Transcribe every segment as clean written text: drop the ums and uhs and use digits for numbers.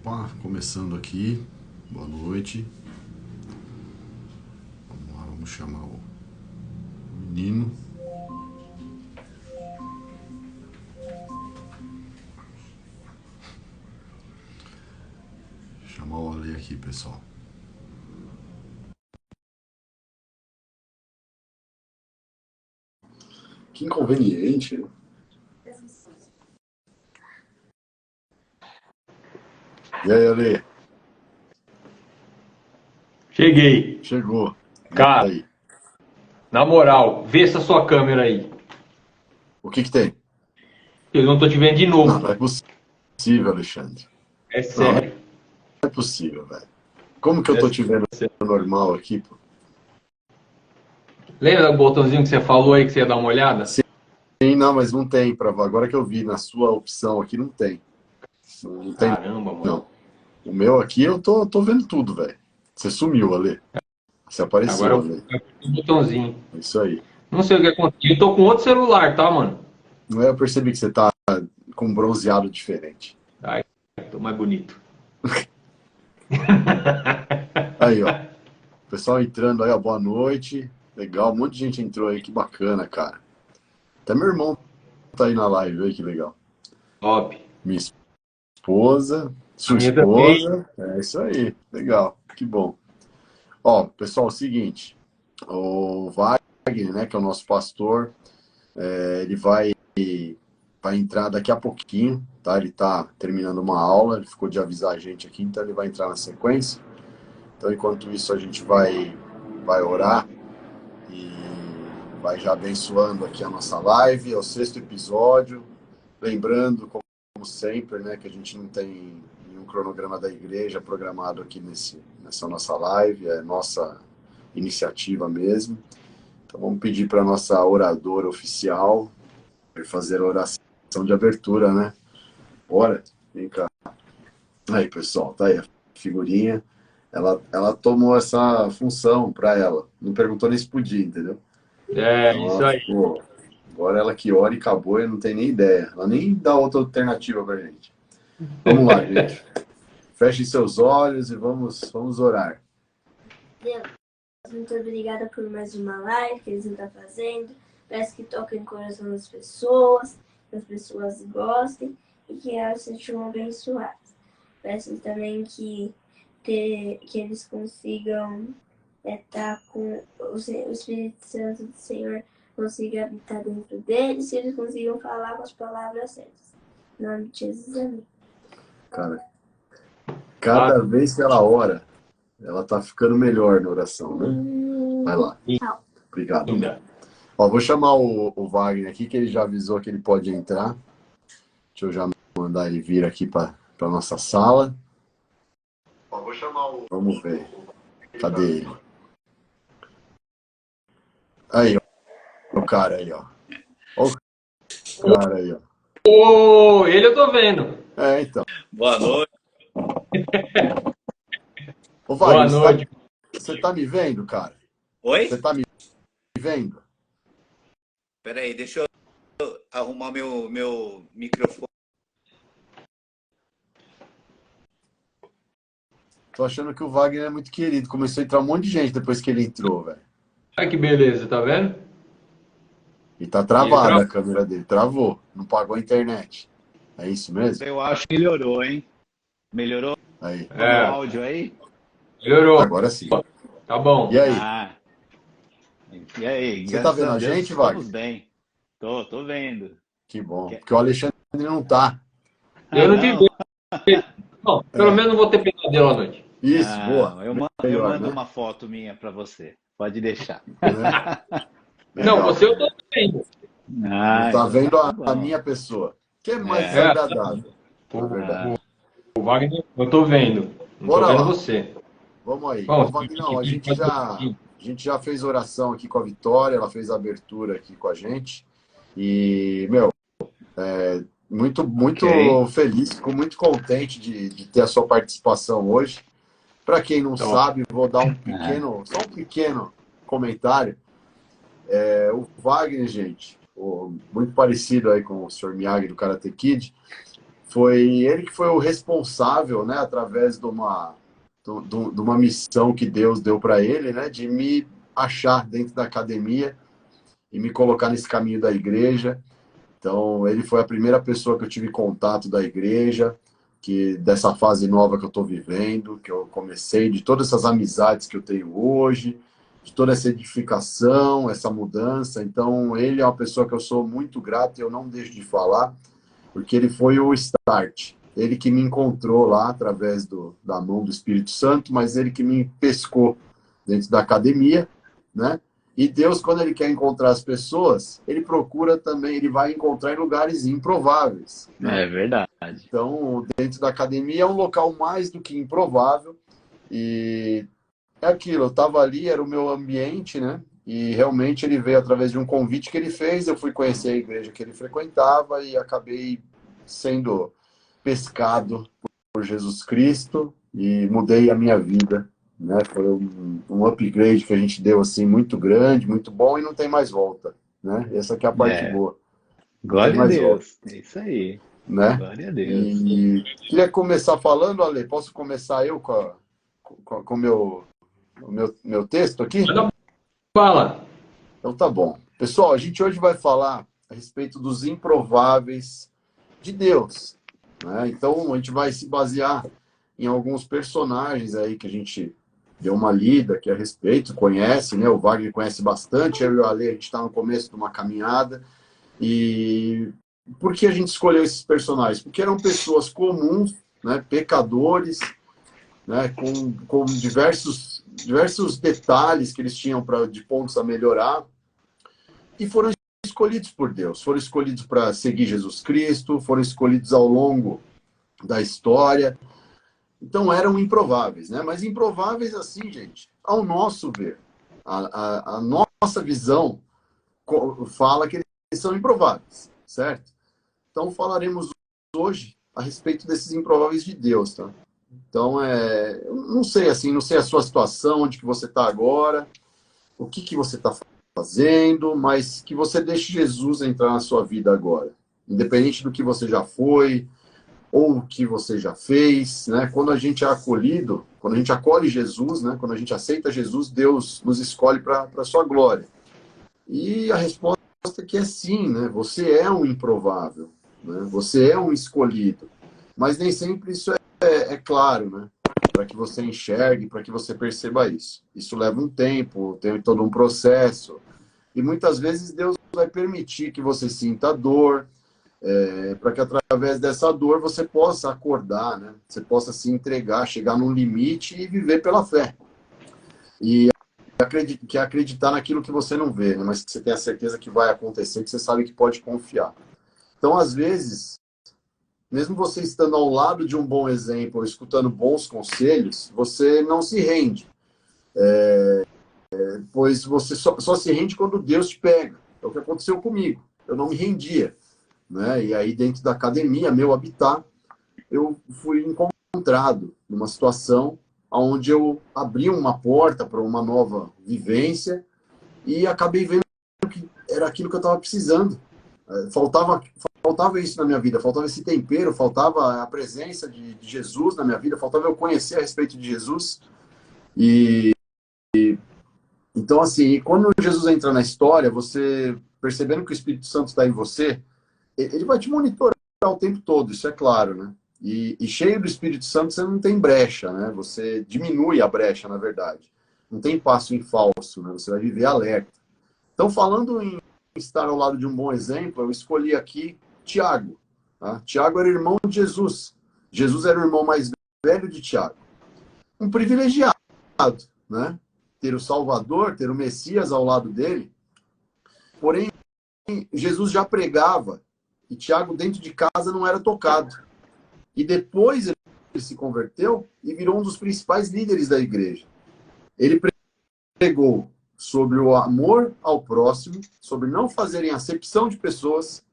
Opa, começando aqui. Boa noite. Vamos lá, vamos chamar o menino. Chamar o Ale aqui, pessoal. Que inconveniente. E aí, Ale? Cheguei. Chegou. E Cara, aí? na moral, vê essa sua câmera aí. O que que tem? Eu não tô te vendo de Não, não novo. é possível, Alexandre. É Não, não sério. é possível, velho. Como que eu É tô te vendo sério. normal aqui, pô? Lembra do botãozinho que você falou aí que você ia dar uma olhada? Sim, não, mas não tem pra... Agora que eu vi na sua opção aqui, não tem. Não tem, Caramba, mano. não. O meu aqui, eu tô vendo tudo, velho. Você sumiu, Ale. Você Agora apareceu, eu Ale. apertei o botãozinho. É isso aí. Não sei o que aconteceu. Eu tô com outro celular, tá, mano? Não é, eu percebi que você tá com um bronzeado diferente. Ai, tô mais bonito. Aí, ó. Pessoal entrando aí, ó. Boa noite. Legal, um monte de gente entrou aí, que bacana, cara. Até meu irmão tá aí na live, aí que legal. Top. Minha esposa, A sua minha também. esposa. É isso aí, legal, que bom. Ó, pessoal, é o seguinte. O Wagner, né, que é o nosso pastor, ele vai entrar daqui a pouquinho, tá? Ele tá terminando uma aula, ele ficou de avisar a gente aqui, então ele vai entrar na sequência. Então, enquanto isso, a gente vai orar e vai já abençoando aqui a nossa live. É o 6º episódio. Lembrando, como sempre, né, que a gente não tem nenhum cronograma da igreja programado aqui nessa nossa live. É nossa iniciativa mesmo. Então, vamos pedir para a nossa oradora oficial fazer a oração de abertura, né? Bora, vem cá. Aí, pessoal, tá aí a figurinha. Ela tomou essa função para ela. Não perguntou nem se podia, entendeu? É, Então isso ela aí. ficou. Agora ela que ora e acabou e não tem nem ideia. Ela nem dá outra alternativa pra gente. Vamos lá, gente. Fechem seus olhos e vamos orar. Deus, muito obrigada por mais uma live que eles estão fazendo. Peço que toquem o coração das pessoas, que as pessoas gostem e que elas sejam abençoadas. Peço também que eles consigam estar com o Espírito Santo do Senhor, consiga habitar dentro deles e eles consigam falar com as palavras certas. Em nome de Jesus, amém. Cara, cada vez que ela ora, ela tá ficando melhor na oração, né? Vai lá. Tchau. Obrigado. Ainda. Ó, vou chamar o Wagner aqui, que ele já avisou que ele pode entrar. Deixa eu já mandar ele vir aqui para nossa sala. Ó, vou chamar o... Vamos ver. Cadê ele? Aí, ó. O cara aí, ó. Ó o cara aí, ó. Ô, ele eu tô vendo. É, então. Boa noite. Ô, Boa Wagner, noite. você tá me vendo, cara? Oi? Você tá me vendo? Peraí, deixa eu arrumar meu microfone. Tô achando que o Wagner é muito querido. Começou a entrar um monte de gente depois que ele entrou, velho. Olha que beleza, tá vendo? E tá E ele travada a câmera dele. Travou. Não pagou a internet. É isso mesmo? Eu acho que melhorou, hein? Melhorou Aí. o meu áudio aí? Melhorou. Agora sim. Tá bom. E aí? Ah, e aí? Você tá Graças vendo a a Deus gente, estamos Wagner? bem. Tô vendo. Que bom. Porque o Alexandre não tá. Eu Ah, não te não? vejo. Não, pelo menos não vou ter pesadelo à noite. Isso, boa. Não, eu Melhor, mando né? uma foto minha pra você. Pode deixar. Né? Não, Legal. você eu tô vendo. Não tá Então vendo tá a bom. minha pessoa. Que é mais É. desagradável. Na verdade. O Wagner, eu tô vendo. Não tô Bora vendo lá. você. Vamos aí. Bom, Ô, Vagnão, a gente já fez oração aqui com a Vitória, ela fez a abertura aqui com a gente. E, meu, muito Ok. feliz, fico muito contente de ter a sua participação hoje. Para quem não Então, sabe, vou dar Ah, só um pequeno comentário. O Wagner, gente, muito parecido aí com o Sr. Miyagi do Karate Kid, Foi ele que foi o responsável, né, através de uma missão que Deus deu para ele, né, de me achar dentro da academia e me colocar nesse caminho da igreja. Então, ele foi a primeira pessoa que eu tive contato da igreja, que dessa fase nova que eu estou vivendo, que eu comecei, de todas essas amizades que eu tenho hoje, de toda essa edificação, essa mudança. Então, ele é uma pessoa que eu sou muito grato e eu não deixo de falar, porque ele foi o start. Ele que me encontrou lá através da mão do Espírito Santo, mas ele que me pescou dentro da academia, né? E Deus, quando ele quer encontrar as pessoas, ele procura também, ele vai encontrar em lugares improváveis, né? É verdade. Então, dentro da academia é um local mais do que improvável. E é aquilo, eu estava ali, era o meu ambiente, né? E realmente ele veio através de um convite que ele fez, eu fui conhecer a igreja que ele frequentava e acabei sendo pescado por Jesus Cristo e mudei a minha vida, né? Foi um upgrade que a gente deu assim muito grande, muito bom e não tem mais volta, né? Essa aqui é a parte É. boa. Não tem Glória a mais volta, Deus. É isso aí. né? Glória a Deus. E queria começar falando, Ale, posso começar eu com o meu texto aqui? Manda bala. Então tá bom. Pessoal, a gente hoje vai falar a respeito dos improváveis de Deus, né? Então a gente vai se basear em alguns personagens aí que a gente deu uma lida aqui a respeito, conhece, né? O Wagner conhece bastante, eu e o Ale, a gente está no começo de uma caminhada. E por que a gente escolheu esses personagens? Porque eram pessoas comuns, né? Pecadores, né? Com diversos detalhes que eles tinham de pontos a melhorar, e foram escolhidos por Deus, foram escolhidos para seguir Jesus Cristo, foram escolhidos ao longo da história. Então eram improváveis, né? Mas improváveis assim, gente, ao nosso ver. A nossa visão fala que eles são improváveis, certo? Então falaremos hoje a respeito desses improváveis de Deus, tá? Então, eu não sei assim, não sei a sua situação, onde que você está agora, o que você está fazendo, mas que você deixe Jesus entrar na sua vida agora. Independente do que você já foi, ou o que você já fez, né? Quando a gente é acolhido, quando a gente acolhe Jesus, né? Quando a gente aceita Jesus, Deus nos escolhe para a sua glória. E a resposta aqui é sim, né? Você é um improvável, né? Você é um escolhido. Mas nem sempre isso é claro, né? Para que você enxergue, para que você perceba isso. Isso leva um tempo, tem todo um processo. E muitas vezes Deus vai permitir que você sinta dor, para que através dessa dor você possa acordar, né? Você possa se entregar, chegar num limite e viver pela fé. E acreditar naquilo que você não vê, né? Mas que você tem a certeza que vai acontecer, que você sabe que pode confiar. Então, às vezes, mesmo você estando ao lado de um bom exemplo, escutando bons conselhos, você não se rende. Pois você só se rende quando Deus te pega. É o que aconteceu comigo. Eu não me rendia, né? E aí, dentro da academia, meu habitat, eu fui encontrado numa situação onde eu abri uma porta para uma nova vivência e acabei vendo que era aquilo que eu estava precisando. Faltava isso na minha vida, faltava esse tempero, faltava a presença de Jesus na minha vida, faltava eu conhecer a respeito de Jesus. E então, assim, quando Jesus entra na história, você percebendo que o Espírito Santo está em você, ele vai te monitorar o tempo todo, isso é claro, né? E cheio do Espírito Santo, você não tem brecha, né? Você diminui a brecha, na verdade. Não tem passo em falso, né? Você vai viver alerta. Então, falando em estar ao lado de um bom exemplo, eu escolhi aqui Tiago. Tá? Tiago era irmão de Jesus. Jesus era o irmão mais velho de Tiago. Um privilegiado, né? Ter o Salvador, ter o Messias ao lado dele. Porém, Jesus já pregava e Tiago dentro de casa não era tocado. E depois ele se converteu e virou um dos principais líderes da igreja. Ele pregou sobre o amor ao próximo, sobre não fazerem acepção de pessoas,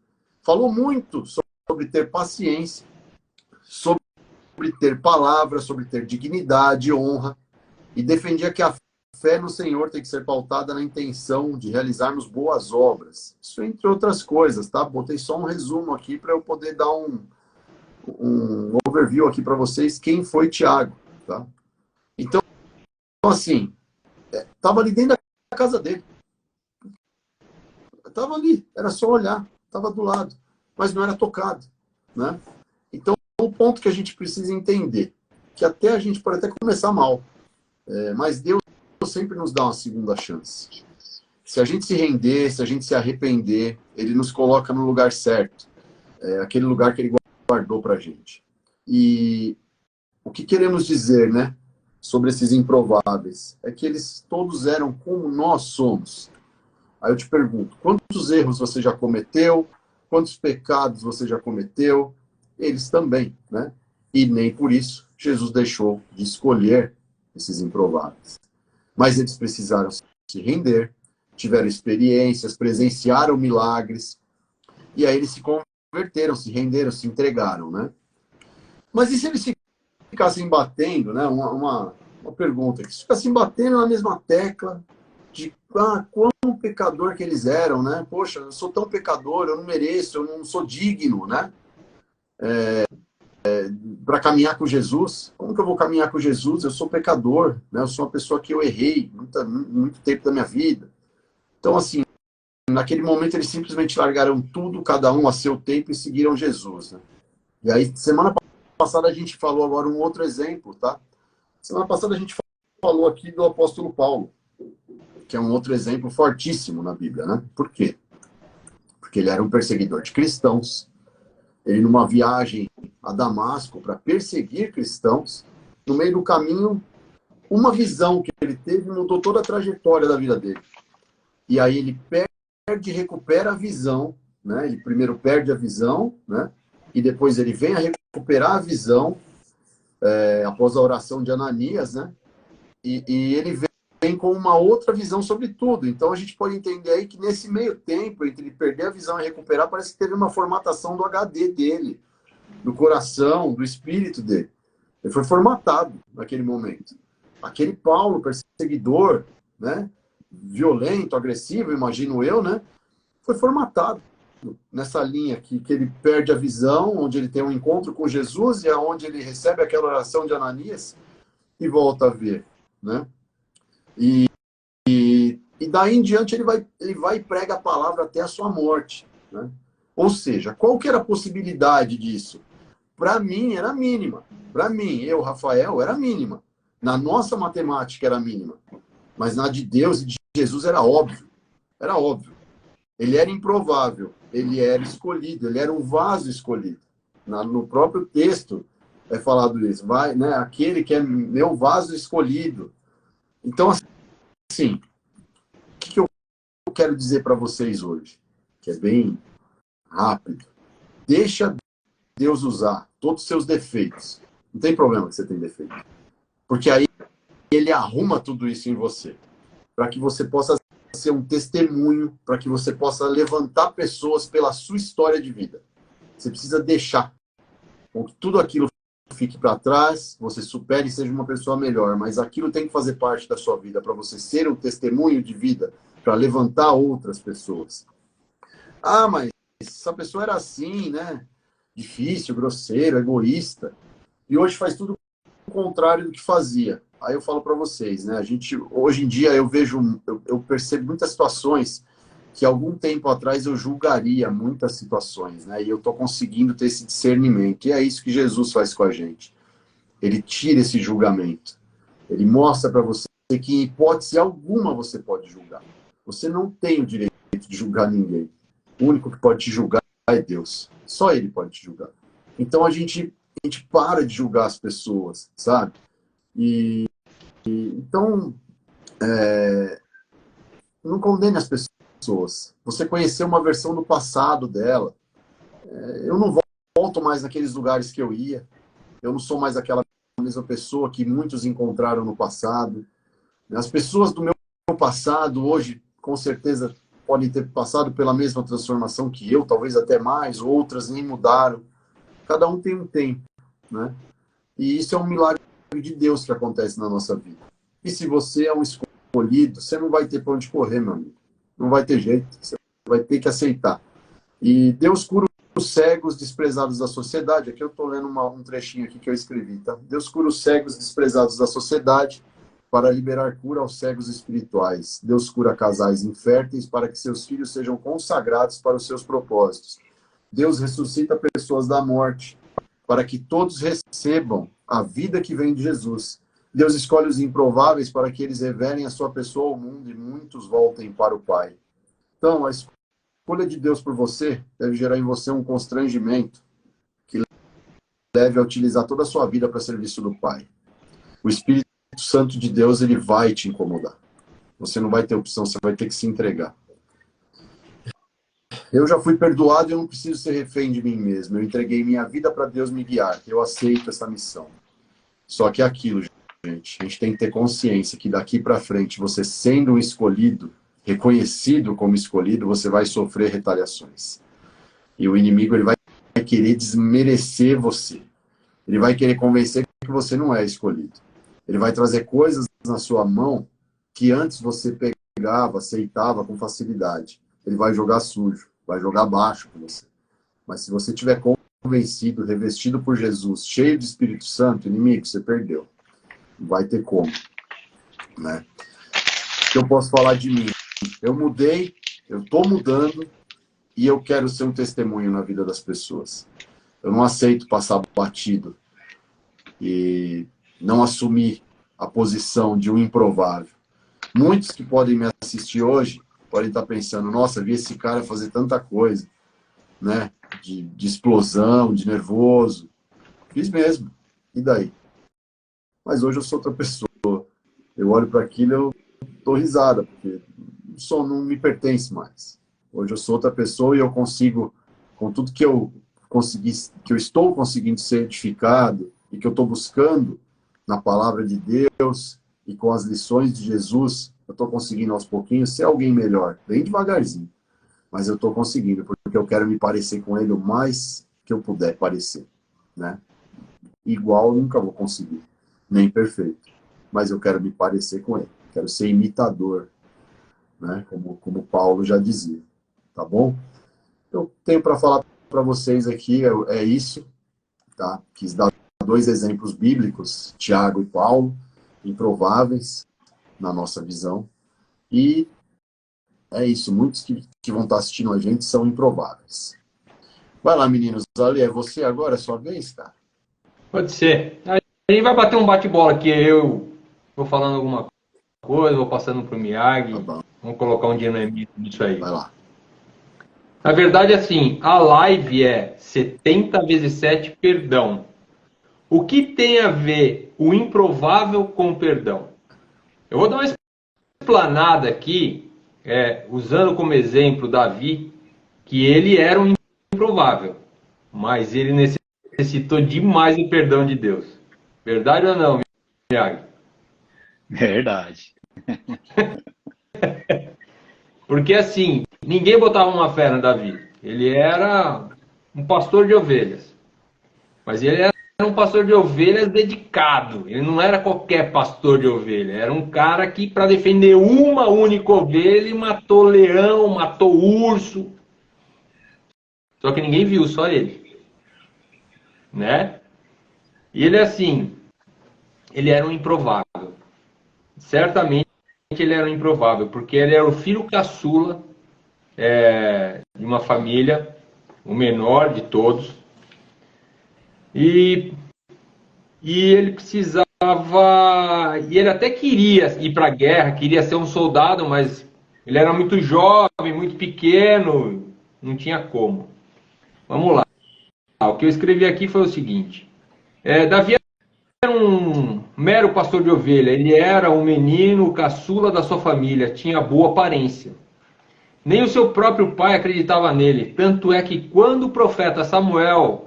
falou muito sobre ter paciência, sobre ter palavra, sobre ter dignidade, honra, e defendia que a fé no Senhor tem que ser pautada na intenção de realizarmos boas obras. Isso entre outras coisas, tá? Botei só um resumo aqui para eu poder dar um overview aqui para vocês quem foi Tiago, tá? Então, assim, estava ali dentro da casa dele. Estava ali, era só olhar, estava do lado, mas não era tocado, né? Então, o ponto que a gente precisa entender, que até a gente pode até começar mal, mas Deus sempre nos dá uma segunda chance. Se a gente se render, se a gente se arrepender, Ele nos coloca no lugar certo, aquele lugar que Ele guardou para a gente. E o que queremos dizer, né, sobre esses improváveis? É que eles todos eram como nós somos. Aí eu te pergunto, quantos erros você já cometeu? Quantos pecados você já cometeu? Eles também, né? E nem por isso Jesus deixou de escolher esses improváveis. Mas eles precisaram se render, tiveram experiências, presenciaram milagres, e aí eles se converteram, se renderam, se entregaram, né? Mas e se eles ficassem batendo, né? Uma pergunta aqui, se ficassem batendo na mesma tecla de quão pecador que eles eram, né? Poxa, eu sou tão pecador, eu não mereço, eu não sou digno, né? Para caminhar com Jesus. Como que eu vou caminhar com Jesus? Eu sou pecador, né? Eu sou uma pessoa que eu errei muito tempo da minha vida. Então, assim, naquele momento eles simplesmente largaram tudo, cada um a seu tempo, e seguiram Jesus, né? E aí, semana passada a gente falou agora um outro exemplo, tá? Semana passada a gente falou aqui do apóstolo Paulo, que é um outro exemplo fortíssimo na Bíblia, né? Por quê? Porque ele era um perseguidor de cristãos. Ele, numa viagem a Damasco para perseguir cristãos, no meio do caminho, uma visão que ele teve mudou toda a trajetória da vida dele. E aí ele perde e recupera a visão, né? Ele primeiro perde a visão, né? E depois ele vem a recuperar a visão, após a oração de Ananias, né? E ele vem com uma outra visão sobre tudo. Então a gente pode entender aí que nesse meio tempo, entre ele perder a visão e recuperar, parece que teve uma formatação do HD dele, do coração, do espírito dele. Ele foi formatado naquele momento. Aquele Paulo, perseguidor, né? Violento, agressivo, imagino eu, né? Foi formatado nessa linha que ele perde a visão, onde ele tem um encontro com Jesus e aonde ele recebe aquela oração de Ananias e volta a ver, né? E daí em diante ele vai e prega a palavra até a sua morte, né? Ou seja, qual que era a possibilidade disso? Para mim era mínima. Para mim, eu, Rafael, era mínima. Na nossa matemática era mínima. Mas na de Deus e de Jesus era óbvio. Era óbvio. Ele era improvável. Ele era escolhido. Ele era um vaso escolhido. No próprio texto é falado isso. Vai, né? Aquele que é meu vaso escolhido. Então, assim, o que eu quero dizer para vocês hoje? Que é bem rápido. Deixa Deus usar todos os seus defeitos. Não tem problema que você tem defeito. Porque aí ele arruma tudo isso em você. Para que você possa ser um testemunho, para que você possa levantar pessoas pela sua história de vida. Você precisa deixar com que tudo aquilo fique para trás, você supere e seja uma pessoa melhor. Mas aquilo tem que fazer parte da sua vida, para você ser um testemunho de vida, para levantar outras pessoas. Ah, mas essa pessoa era assim, né? Difícil, grosseiro, egoísta. E hoje faz tudo o contrário do que fazia. Aí eu falo para vocês, né? Hoje em dia eu percebo muitas situações que algum tempo atrás eu julgaria muitas situações, né? E eu estou conseguindo ter esse discernimento. E é isso que Jesus faz com a gente. Ele tira esse julgamento. Ele mostra para você que em hipótese alguma você pode julgar. Você não tem o direito de julgar ninguém. O único que pode te julgar é Deus. Só Ele pode te julgar. Então a gente para de julgar as pessoas, sabe? Então, não condene as pessoas. Você conheceu uma versão do passado dela. Eu não volto mais naqueles lugares que eu ia. Eu não sou mais aquela mesma pessoa que muitos encontraram no passado. As pessoas do meu passado hoje, com certeza, podem ter passado pela mesma transformação que eu, talvez até mais, outras nem mudaram. Cada um tem um tempo, né? E isso é um milagre de Deus que acontece na nossa vida. E se você é um escolhido, você não vai ter para onde correr, meu amigo. Não vai ter jeito. Você vai ter que aceitar. E Deus cura os cegos desprezados da sociedade. Aqui eu estou lendo um trechinho aqui que eu escrevi, tá? Deus cura os cegos desprezados da sociedade para liberar cura aos cegos espirituais. Deus cura casais inférteis para que seus filhos sejam consagrados para os seus propósitos. Deus ressuscita pessoas da morte para que todos recebam a vida que vem de Jesus. Deus escolhe os improváveis para que eles revelem a sua pessoa ao mundo e muitos voltem para o Pai. Então, a escolha de Deus por você deve gerar em você um constrangimento que leve a utilizar toda a sua vida para serviço do Pai. O Espírito Santo de Deus, ele vai te incomodar. Você não vai ter opção, você vai ter que se entregar. Eu já fui perdoado e eu não preciso ser refém de mim mesmo. Eu entreguei minha vida para Deus me guiar. Eu aceito essa missão. Só que é aquilo, gente. A gente tem que ter consciência que daqui para frente, você sendo um escolhido, reconhecido como escolhido, você vai sofrer retaliações. E o inimigo, ele vai querer desmerecer você. Ele vai querer convencer que você não é escolhido. Ele vai trazer coisas na sua mão que antes você pegava, aceitava com facilidade. Ele vai jogar sujo, vai jogar baixo com você. Mas se você estiver convencido, revestido por Jesus, cheio de Espírito Santo, inimigo, você perdeu. Não vai ter como. Né? O que eu posso falar de mim? Eu mudei, eu estou mudando e eu quero ser um testemunho na vida das pessoas. Eu não aceito passar batido e não assumir a posição de um improvável. Muitos que podem me assistir hoje podem estar pensando, nossa, vi esse cara fazer tanta coisa, né? De explosão, de nervoso. Fiz mesmo. E daí? Mas hoje eu sou outra pessoa. Eu olho para aquilo e eu dou risada, porque não me pertence mais. Hoje eu sou outra pessoa e eu consigo, com tudo que eu consegui, que eu estou conseguindo ser edificado e que eu estou buscando na palavra de Deus e com as lições de Jesus, eu estou conseguindo aos pouquinhos ser alguém melhor, bem devagarzinho. Mas eu estou conseguindo, porque eu quero me parecer com ele o mais que eu puder parecer. Né? Igual eu nunca vou conseguir, nem perfeito. Mas eu quero me parecer com ele. Quero ser imitador, né? Como Paulo já dizia. Tá bom? Eu tenho para falar para vocês aqui, é isso. Tá? Quis dar 2 exemplos bíblicos, Tiago e Paulo, improváveis na nossa visão. E é isso, muitos que vão estar assistindo a gente são improváveis. Vai lá, meninos. Ali, é você agora, é sua vez, cara? Pode ser. Aí vai bater um bate-bola aqui, eu vou falando alguma coisa, vou passando pro Miyagi, Tá, vamos colocar um dinamismo nisso aí. vai lá. Na verdade, assim, a live é 70 vezes 7 perdão. O que tem a ver o improvável com o perdão? Eu vou dar uma explanada aqui, usando como exemplo Davi, que ele era um improvável, mas ele necessitou demais do perdão de Deus. Verdade ou não, Miyagi? Verdade. Porque assim, ninguém botava uma fé no Davi. Ele era um pastor de ovelhas. Mas ele era um pastor de ovelhas dedicado. Ele não era qualquer pastor de ovelha. Era um cara que, para defender uma única ovelha, ele matou leão, matou urso. Só que ninguém viu, só ele. Né? E ele, assim, ele era um improvável. Certamente ele era um improvável, porque ele era o filho caçula de uma família, o menor de todos. E ele precisava, e ele até queria ir para a guerra, queria ser um soldado, mas ele era muito jovem, muito pequeno, não tinha como. Vamos lá. O que eu escrevi aqui foi o seguinte. Davi era um mero pastor de ovelha, ele era um menino caçula da sua família, tinha boa aparência. Nem o seu próprio pai acreditava nele, tanto é que quando o profeta Samuel,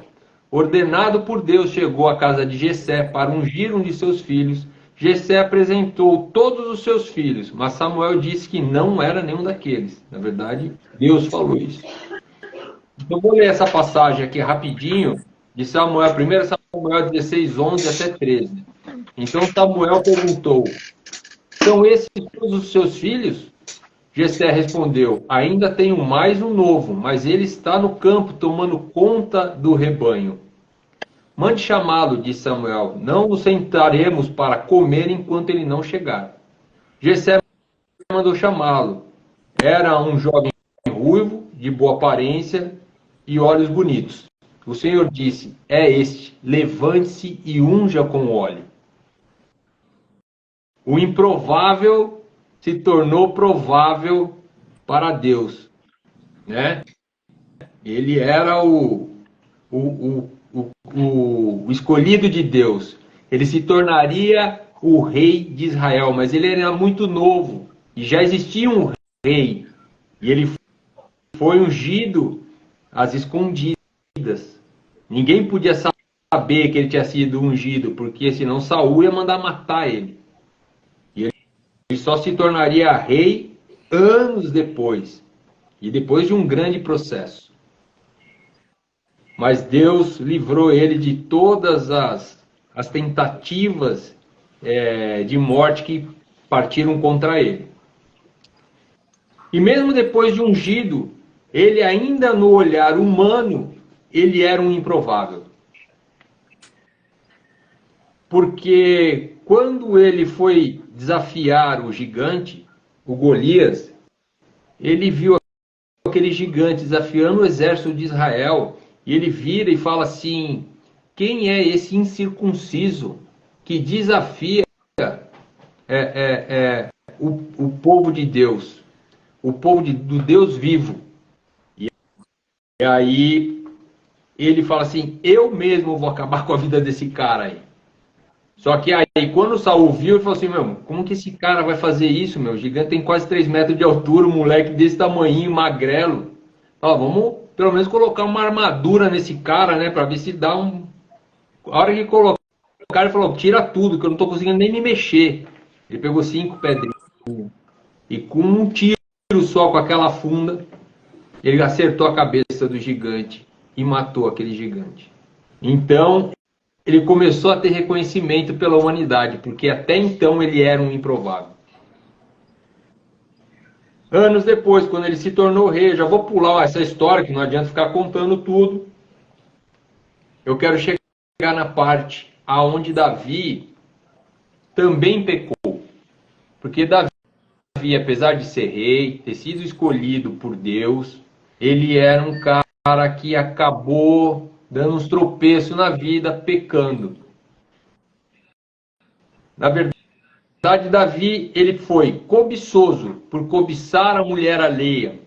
ordenado por Deus, chegou à casa de Jessé para ungir um de seus filhos, Jessé apresentou todos os seus filhos, mas Samuel disse que não era nenhum daqueles. Na verdade, Deus falou isso. Então, eu vou ler essa passagem aqui rapidinho, de Samuel, 1 Samuel 16, 11 até 13. Então Samuel perguntou, são esses todos os seus filhos? Jessé respondeu: ainda tenho mais um novo, mas ele está no campo tomando conta do rebanho. Mande chamá-lo, disse Samuel. Não nos sentaremos para comer enquanto ele não chegar. Jessé mandou chamá-lo. Era um jovem ruivo, de boa aparência e olhos bonitos. O Senhor disse: é este, levante-se e unja com óleo. O improvável se tornou provável para Deus, né? Ele era o escolhido de Deus. Ele se tornaria o rei de Israel, mas ele era muito novo e já existia um rei. E ele foi ungido às escondidas. Ninguém podia saber que ele tinha sido ungido, porque senão Saul ia mandar matar ele. E ele só se tornaria rei anos depois, e depois de um grande processo. Mas Deus livrou ele de todas as tentativas de morte que partiram contra ele. E mesmo depois de ungido, ele ainda no olhar humano, ele era um improvável. Porque quando ele foi desafiar o gigante, o Golias, ele viu aquele gigante desafiando o exército de Israel, e ele vira e fala assim: quem é esse incircunciso que desafia o povo de Deus, o povo do Deus vivo? E aí ele fala assim: eu mesmo vou acabar com a vida desse cara aí. Só que aí, quando Saul viu, ele falou assim: meu, como que esse cara vai fazer isso, meu? O gigante tem quase 3 metros de altura, um moleque desse tamanhinho, magrelo. Ó, vamos pelo menos colocar uma armadura nesse cara, né? Pra ver se dá um... A hora que colocar, ele falou: tira tudo, que eu não tô conseguindo nem me mexer. Ele pegou 5 pedrinhas e com um tiro só com aquela funda, ele acertou a cabeça do gigante e matou aquele gigante. Então, ele começou a ter reconhecimento pela humanidade, porque até então ele era um improvável. Anos depois, quando ele se tornou rei, já vou pular essa história, que não adianta ficar contando tudo. Eu quero chegar na parte aonde Davi também pecou. Porque Davi, apesar de ser rei, ter sido escolhido por Deus, ele era um cara que acabou dando uns tropeços na vida, pecando. Na verdade, Davi, ele foi cobiçoso por cobiçar a mulher alheia,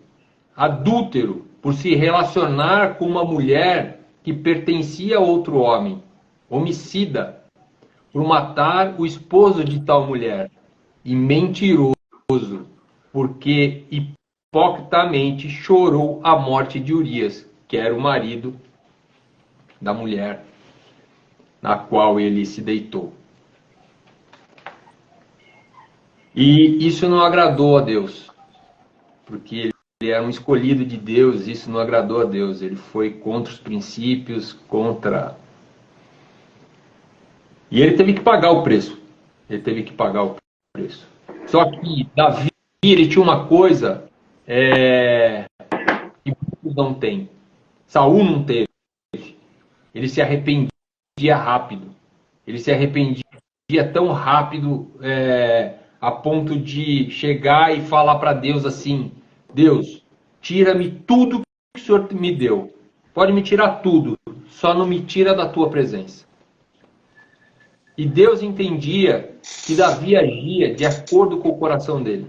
adúltero por se relacionar com uma mulher que pertencia a outro homem, homicida por matar o esposo de tal mulher, e mentiroso porque hipocritamente chorou a morte de Urias, que era o marido da mulher na qual ele se deitou. E isso não agradou a Deus, porque ele era um escolhido de Deus, isso não agradou a Deus. Ele foi contra os princípios, contra... E ele teve que pagar o preço. Ele teve que pagar o preço. Só que Davi, ele tinha uma coisa que muitos não têm. Saul não teve. Ele se arrependia rápido. Ele se arrependia tão rápido a ponto de chegar e falar para Deus assim: Deus, tira-me tudo que o Senhor me deu. Pode me tirar tudo, só não me tira da tua presença. E Deus entendia que Davi agia de acordo com o coração dele.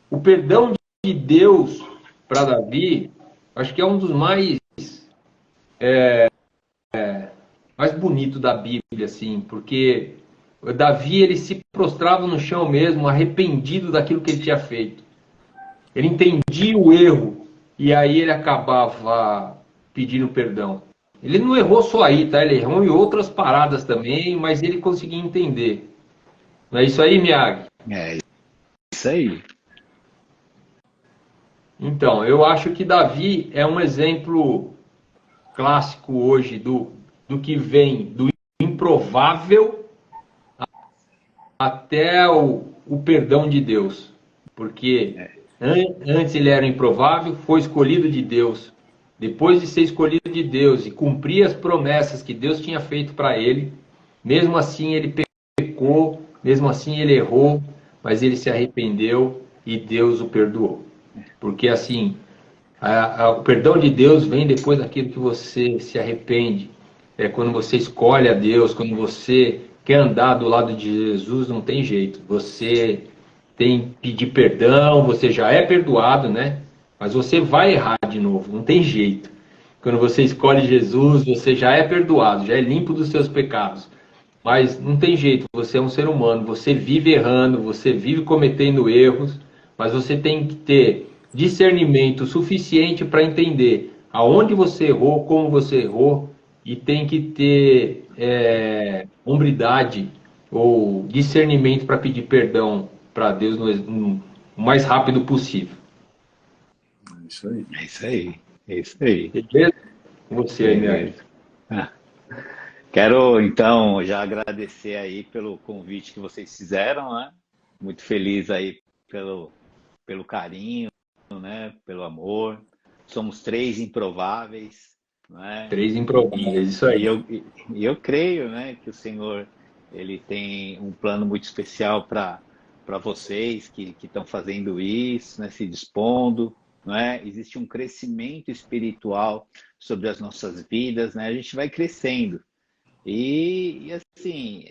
O perdão de Deus para Davi, acho que é um dos mais bonito da Bíblia, assim, porque Davi, ele se prostrava no chão mesmo, arrependido daquilo que ele tinha feito. Ele entendia o erro e aí ele acabava pedindo perdão. Ele não errou só aí, tá? Ele errou em outras paradas também, mas ele conseguia entender. Não é isso aí, Miyagi? É isso aí. Então, eu acho que Davi é um exemplo clássico hoje do que vem do improvável até o o perdão de Deus. Porque antes ele era improvável, foi escolhido de Deus. Depois de ser escolhido de Deus e cumprir as promessas que Deus tinha feito para ele, mesmo assim ele pecou, mesmo assim ele errou, mas ele se arrependeu e Deus o perdoou. Porque assim, o perdão de Deus vem depois daquilo que você se arrepende. É quando você escolhe a Deus, quando você quer andar do lado de Jesus, não tem jeito. Você tem que pedir perdão, você já é perdoado, né? Mas você vai errar de novo, não tem jeito. Quando você escolhe Jesus, você já é perdoado, já é limpo dos seus pecados. Mas não tem jeito, você é um ser humano, você vive errando, você vive cometendo erros, mas você tem que ter discernimento suficiente para entender aonde você errou, como você errou, e tem que ter hombridade ou discernimento para pedir perdão para Deus o mais rápido possível. É isso aí. É isso aí. É isso aí. Beleza? Com você aí, minha. Quero, então, já agradecer aí pelo convite que vocês fizeram, né? Muito feliz aí pelo carinho, né? Pelo amor. Somos três improváveis, né? Três improváveis, isso aí. E eu creio, né, que o Senhor, ele tem um plano muito especial para vocês que estão fazendo isso, né? Se dispondo, não é? Existe um crescimento espiritual sobre as nossas vidas, né? A gente vai crescendo. E assim,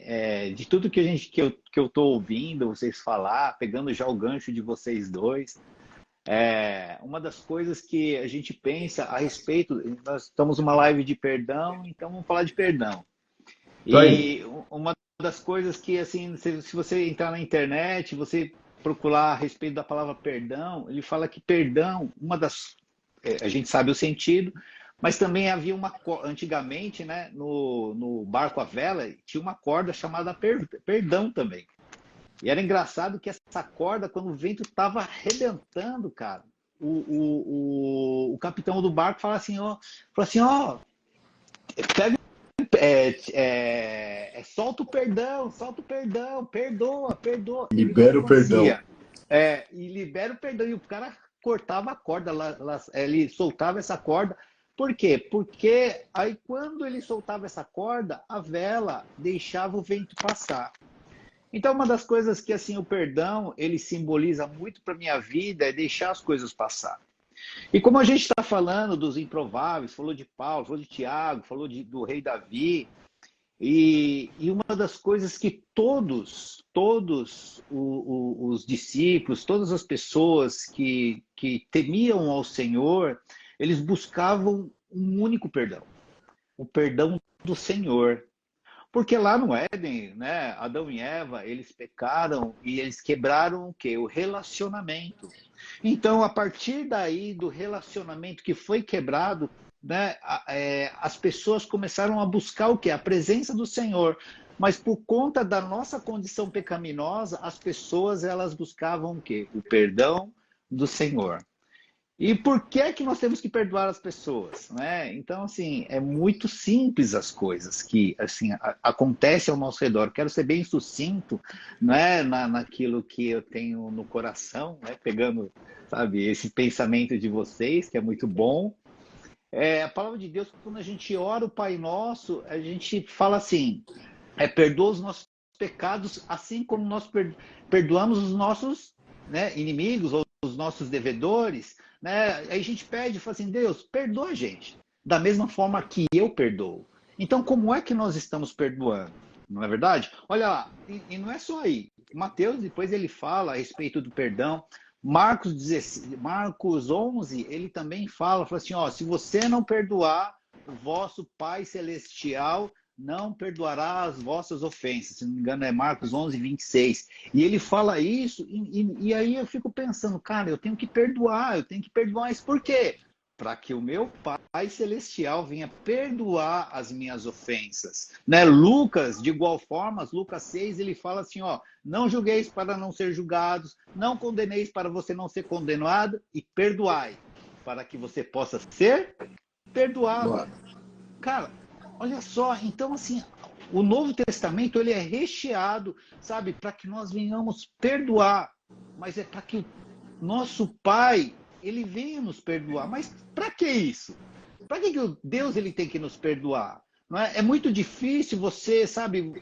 de tudo que eu estou ouvindo vocês falar, pegando já o gancho de vocês dois, uma das coisas que a gente pensa a respeito, nós estamos numa live de perdão, então vamos falar de perdão. E uma das coisas que, assim, se você entrar na internet, você procurar a respeito da palavra perdão, ele fala que perdão, a gente sabe o sentido, mas também havia antigamente, né, no barco à vela, tinha uma corda chamada perdão também. E era engraçado que essa corda, quando o vento estava arrebentando, cara, o capitão do barco falou assim, ó, pega, solta o perdão, perdoa. Libera o perdão. E libera o perdão. E o cara cortava a corda, ele soltava essa corda. Por quê? Porque aí quando ele soltava essa corda, a vela deixava o vento passar. Então, uma das coisas que, assim, o perdão, ele simboliza muito para a minha vida é deixar as coisas passar. E como a gente está falando dos improváveis, falou de Paulo, falou de Tiago, falou do rei Davi, e uma das coisas que todos os discípulos, todas as pessoas que temiam ao Senhor, eles buscavam um único perdão, o perdão do Senhor. Porque lá no Éden, né, Adão e Eva, eles pecaram e eles quebraram o quê? O relacionamento. Então, a partir daí, do relacionamento que foi quebrado, né, as pessoas começaram a buscar o quê? A presença do Senhor. Mas por conta da nossa condição pecaminosa, as pessoas elas buscavam o quê? O perdão do Senhor. E por que é que nós temos que perdoar as pessoas, né? Então, assim, é muito simples as coisas que, assim, acontecem ao nosso redor. Quero ser bem sucinto, né, naquilo que eu tenho no coração, né, pegando, sabe, esse pensamento de vocês, que é muito bom. A palavra de Deus, quando a gente ora o Pai Nosso, a gente fala assim, perdoa os nossos pecados, assim como nós perdoamos os nossos, né, inimigos ou os nossos devedores, né? Aí a gente pede e fala assim, Deus, perdoa a gente, da mesma forma que eu perdoo. Então, como é que nós estamos perdoando? Não é verdade? Olha lá, e não é só aí. Mateus, depois ele fala a respeito do perdão. Marcos 11, ele também fala assim, ó, se você não perdoar, o vosso Pai Celestial não perdoará as vossas ofensas. Se não me engano, é Marcos 11, 26. E ele fala isso, e aí eu fico pensando, cara, eu tenho que perdoar isso. Por quê? Para que o meu Pai Celestial venha perdoar as minhas ofensas. Né? Lucas, de igual forma, Lucas 6, ele fala assim, ó, não julgueis para não ser julgados, não condeneis para você não ser condenado, e perdoai, para que você possa ser perdoado. Boa. Cara, olha só, então assim, O Novo Testamento, ele é recheado, sabe, para que nós venhamos perdoar. Mas é para que o nosso Pai, ele venha nos perdoar. Mas para que isso? Para que o Deus ele tem que nos perdoar? Não é? É muito difícil você, sabe,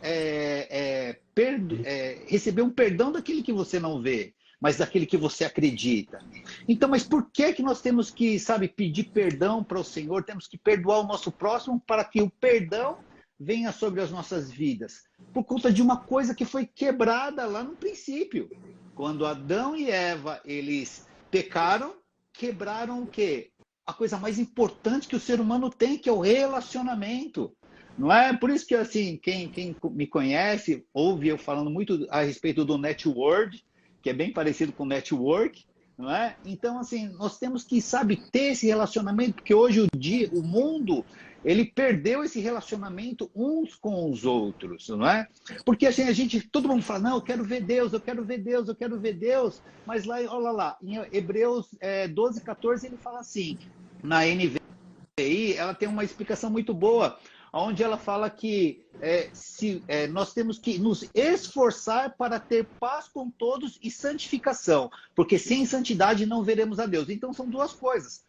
receber um perdão daquele que você não vê, mas daquele que você acredita. Então, mas por que que nós temos que, sabe, pedir perdão para o Senhor? Temos que perdoar o nosso próximo para que o perdão venha sobre as nossas vidas? Por conta de uma coisa que foi quebrada lá no princípio. Quando Adão e Eva, eles pecaram, quebraram o quê? A coisa mais importante que o ser humano tem, que é o relacionamento. Não é? Por isso que, assim, quem me conhece, ouve eu falando muito a respeito do network, que é bem parecido com network, não é? Então, assim, nós temos que, sabe, ter esse relacionamento, porque hoje o mundo, ele perdeu esse relacionamento uns com os outros, não é? Porque, assim, todo mundo fala, não, eu quero ver Deus, eu quero ver Deus, eu quero ver Deus, mas lá, olha lá, em Hebreus 12, 14, ele fala assim, na NVI, ela tem uma explicação muito boa, onde ela fala que nós temos que nos esforçar para ter paz com todos e santificação, porque sem santidade não veremos a Deus. Então são duas coisas.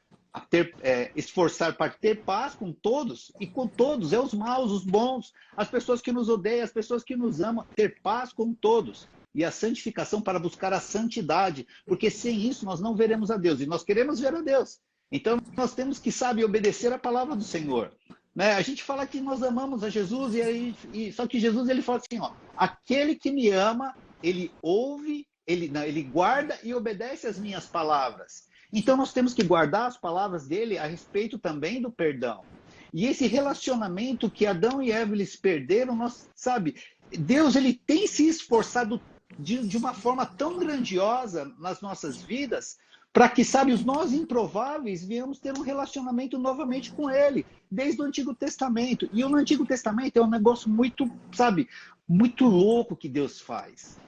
Esforçar para ter paz com todos, e com todos, os maus, os bons, as pessoas que nos odeiam, as pessoas que nos amam, ter paz com todos. E a santificação para buscar a santidade, porque sem isso nós não veremos a Deus, e nós queremos ver a Deus. Então nós temos que, sabe, obedecer a palavra do Senhor. Né? A gente fala que nós amamos a Jesus, só que Jesus ele fala assim, ó, aquele que me ama, ele ouve, ele guarda e obedece as minhas palavras. Então nós temos que guardar as palavras dele a respeito também do perdão. E esse relacionamento que Adão e Eva eles perderam, sabe, Deus ele tem se esforçado de uma forma tão grandiosa nas nossas vidas, para que, sabe, nós improváveis venhamos ter um relacionamento novamente com ele, desde o Antigo Testamento. E o Antigo Testamento é um negócio muito, sabe, muito louco que Deus faz.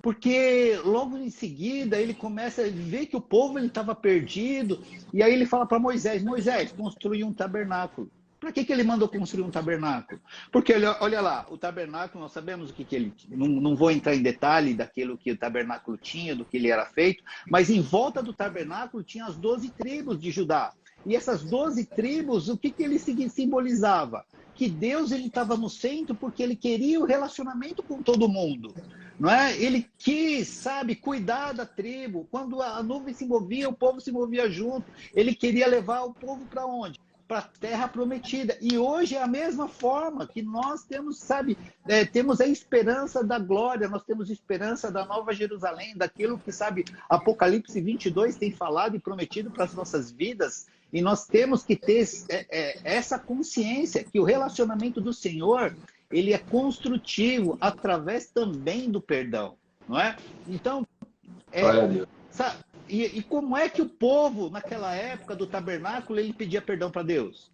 Porque logo em seguida ele começa a ver que o povo estava perdido, e aí ele fala para Moisés, construa um tabernáculo. Para que ele mandou construir um tabernáculo? Porque, olha lá, o tabernáculo, nós sabemos o que ele... Não vou entrar em detalhe daquilo que o tabernáculo tinha, do que ele era feito, mas em volta do tabernáculo tinha as 12 tribos de Judá. E essas 12 tribos, o que ele simbolizava? Que Deus estava no centro porque ele queria o relacionamento com todo mundo. Não é? Ele quis, sabe, cuidar da tribo. Quando a nuvem se movia, o povo se movia junto. Ele queria levar o povo para onde? Para a terra prometida. E hoje é a mesma forma que nós temos, sabe, temos a esperança da glória, nós temos esperança da Nova Jerusalém, daquilo que, sabe, Apocalipse 22 tem falado e prometido para as nossas vidas. E nós temos que ter essa consciência que o relacionamento do Senhor, ele é construtivo através também do perdão, não é? Então, sabe, e como é que o povo, naquela época do tabernáculo, ele pedia perdão para Deus?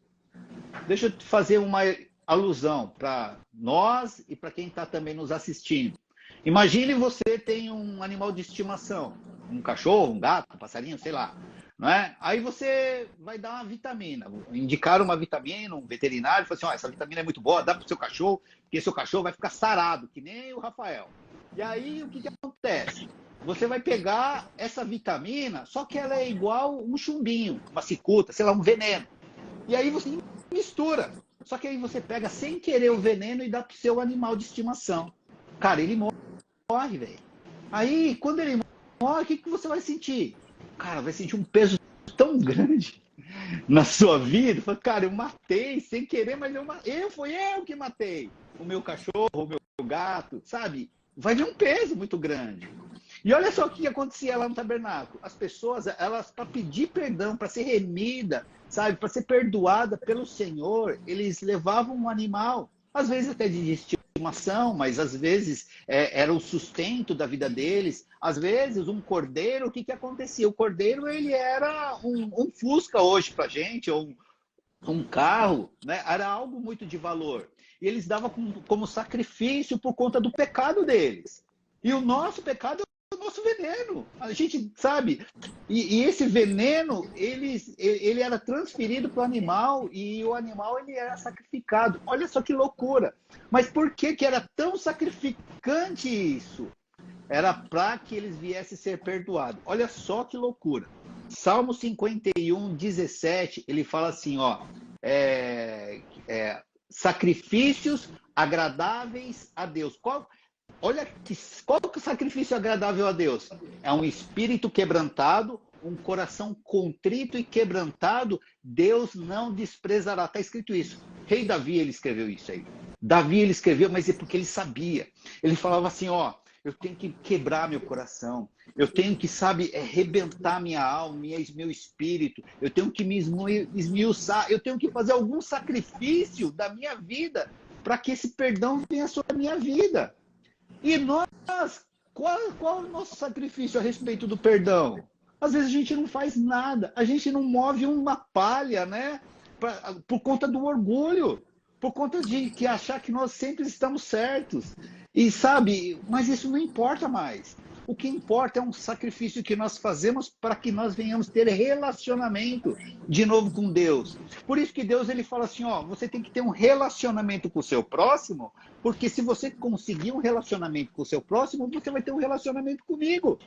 Deixa eu te fazer uma alusão para nós e para quem está também nos assistindo. Imagine você tem um animal de estimação, um cachorro, um gato, um passarinho, sei lá. Não é? Aí você vai dar uma vitamina, indicar uma vitamina, um veterinário, fala assim, essa vitamina é muito boa, dá para o seu cachorro, porque seu cachorro vai ficar sarado, que nem o Rafael. E aí o que acontece? Você vai pegar essa vitamina, só que ela é igual um chumbinho, uma cicuta, sei lá, um veneno. E aí você mistura. Só que aí você pega sem querer o veneno e dá pro seu animal de estimação. Cara, ele morre, velho. Aí, quando ele morre, o que você vai sentir? Cara, vai sentir um peso tão grande na sua vida. Fala, cara, eu matei sem querer, mas foi eu que matei o meu cachorro, o meu gato, sabe? Vai vir um peso muito grande. E olha só o que acontecia lá no tabernáculo. As pessoas, elas, para pedir perdão, para ser remida, sabe, para ser perdoada pelo Senhor, eles levavam um animal, às vezes até de estimação, mas às vezes era o sustento da vida deles. Às vezes um cordeiro, o que acontecia? O cordeiro, ele era um Fusca hoje para gente, ou um carro, né? Era algo muito de valor. E eles davam como sacrifício por conta do pecado deles. E o nosso pecado é o nosso nosso veneno. A gente sabe. E esse veneno, ele era transferido para o animal e o animal ele era sacrificado. Olha só que loucura. Mas por que que era tão sacrificante isso? Era para que eles viessem ser perdoados. Olha só que loucura. Salmo 51, 17, ele fala assim, ó, sacrifícios agradáveis a Deus. Qual que o sacrifício agradável a Deus? É um espírito quebrantado, um coração contrito e quebrantado, Deus não desprezará. Está escrito isso. Rei Davi, ele escreveu isso aí. Davi, ele escreveu, mas é porque ele sabia. Ele falava assim, ó, eu tenho que quebrar meu coração, eu tenho que, sabe, arrebentar minha alma, meu espírito, eu tenho que me esmiuçar, eu tenho que fazer algum sacrifício da minha vida para que esse perdão venha sobre a minha vida. E nós, qual é o nosso sacrifício a respeito do perdão? Às vezes a gente não faz nada, a gente não move uma palha, né? Por conta do orgulho, por conta de que achar que nós sempre estamos certos. E sabe, mas isso não importa mais. O que importa é um sacrifício que nós fazemos para que nós venhamos ter relacionamento de novo com Deus. Por isso que Deus ele fala assim, ó, você tem que ter um relacionamento com o seu próximo, porque se você conseguir um relacionamento com o seu próximo, você vai ter um relacionamento comigo.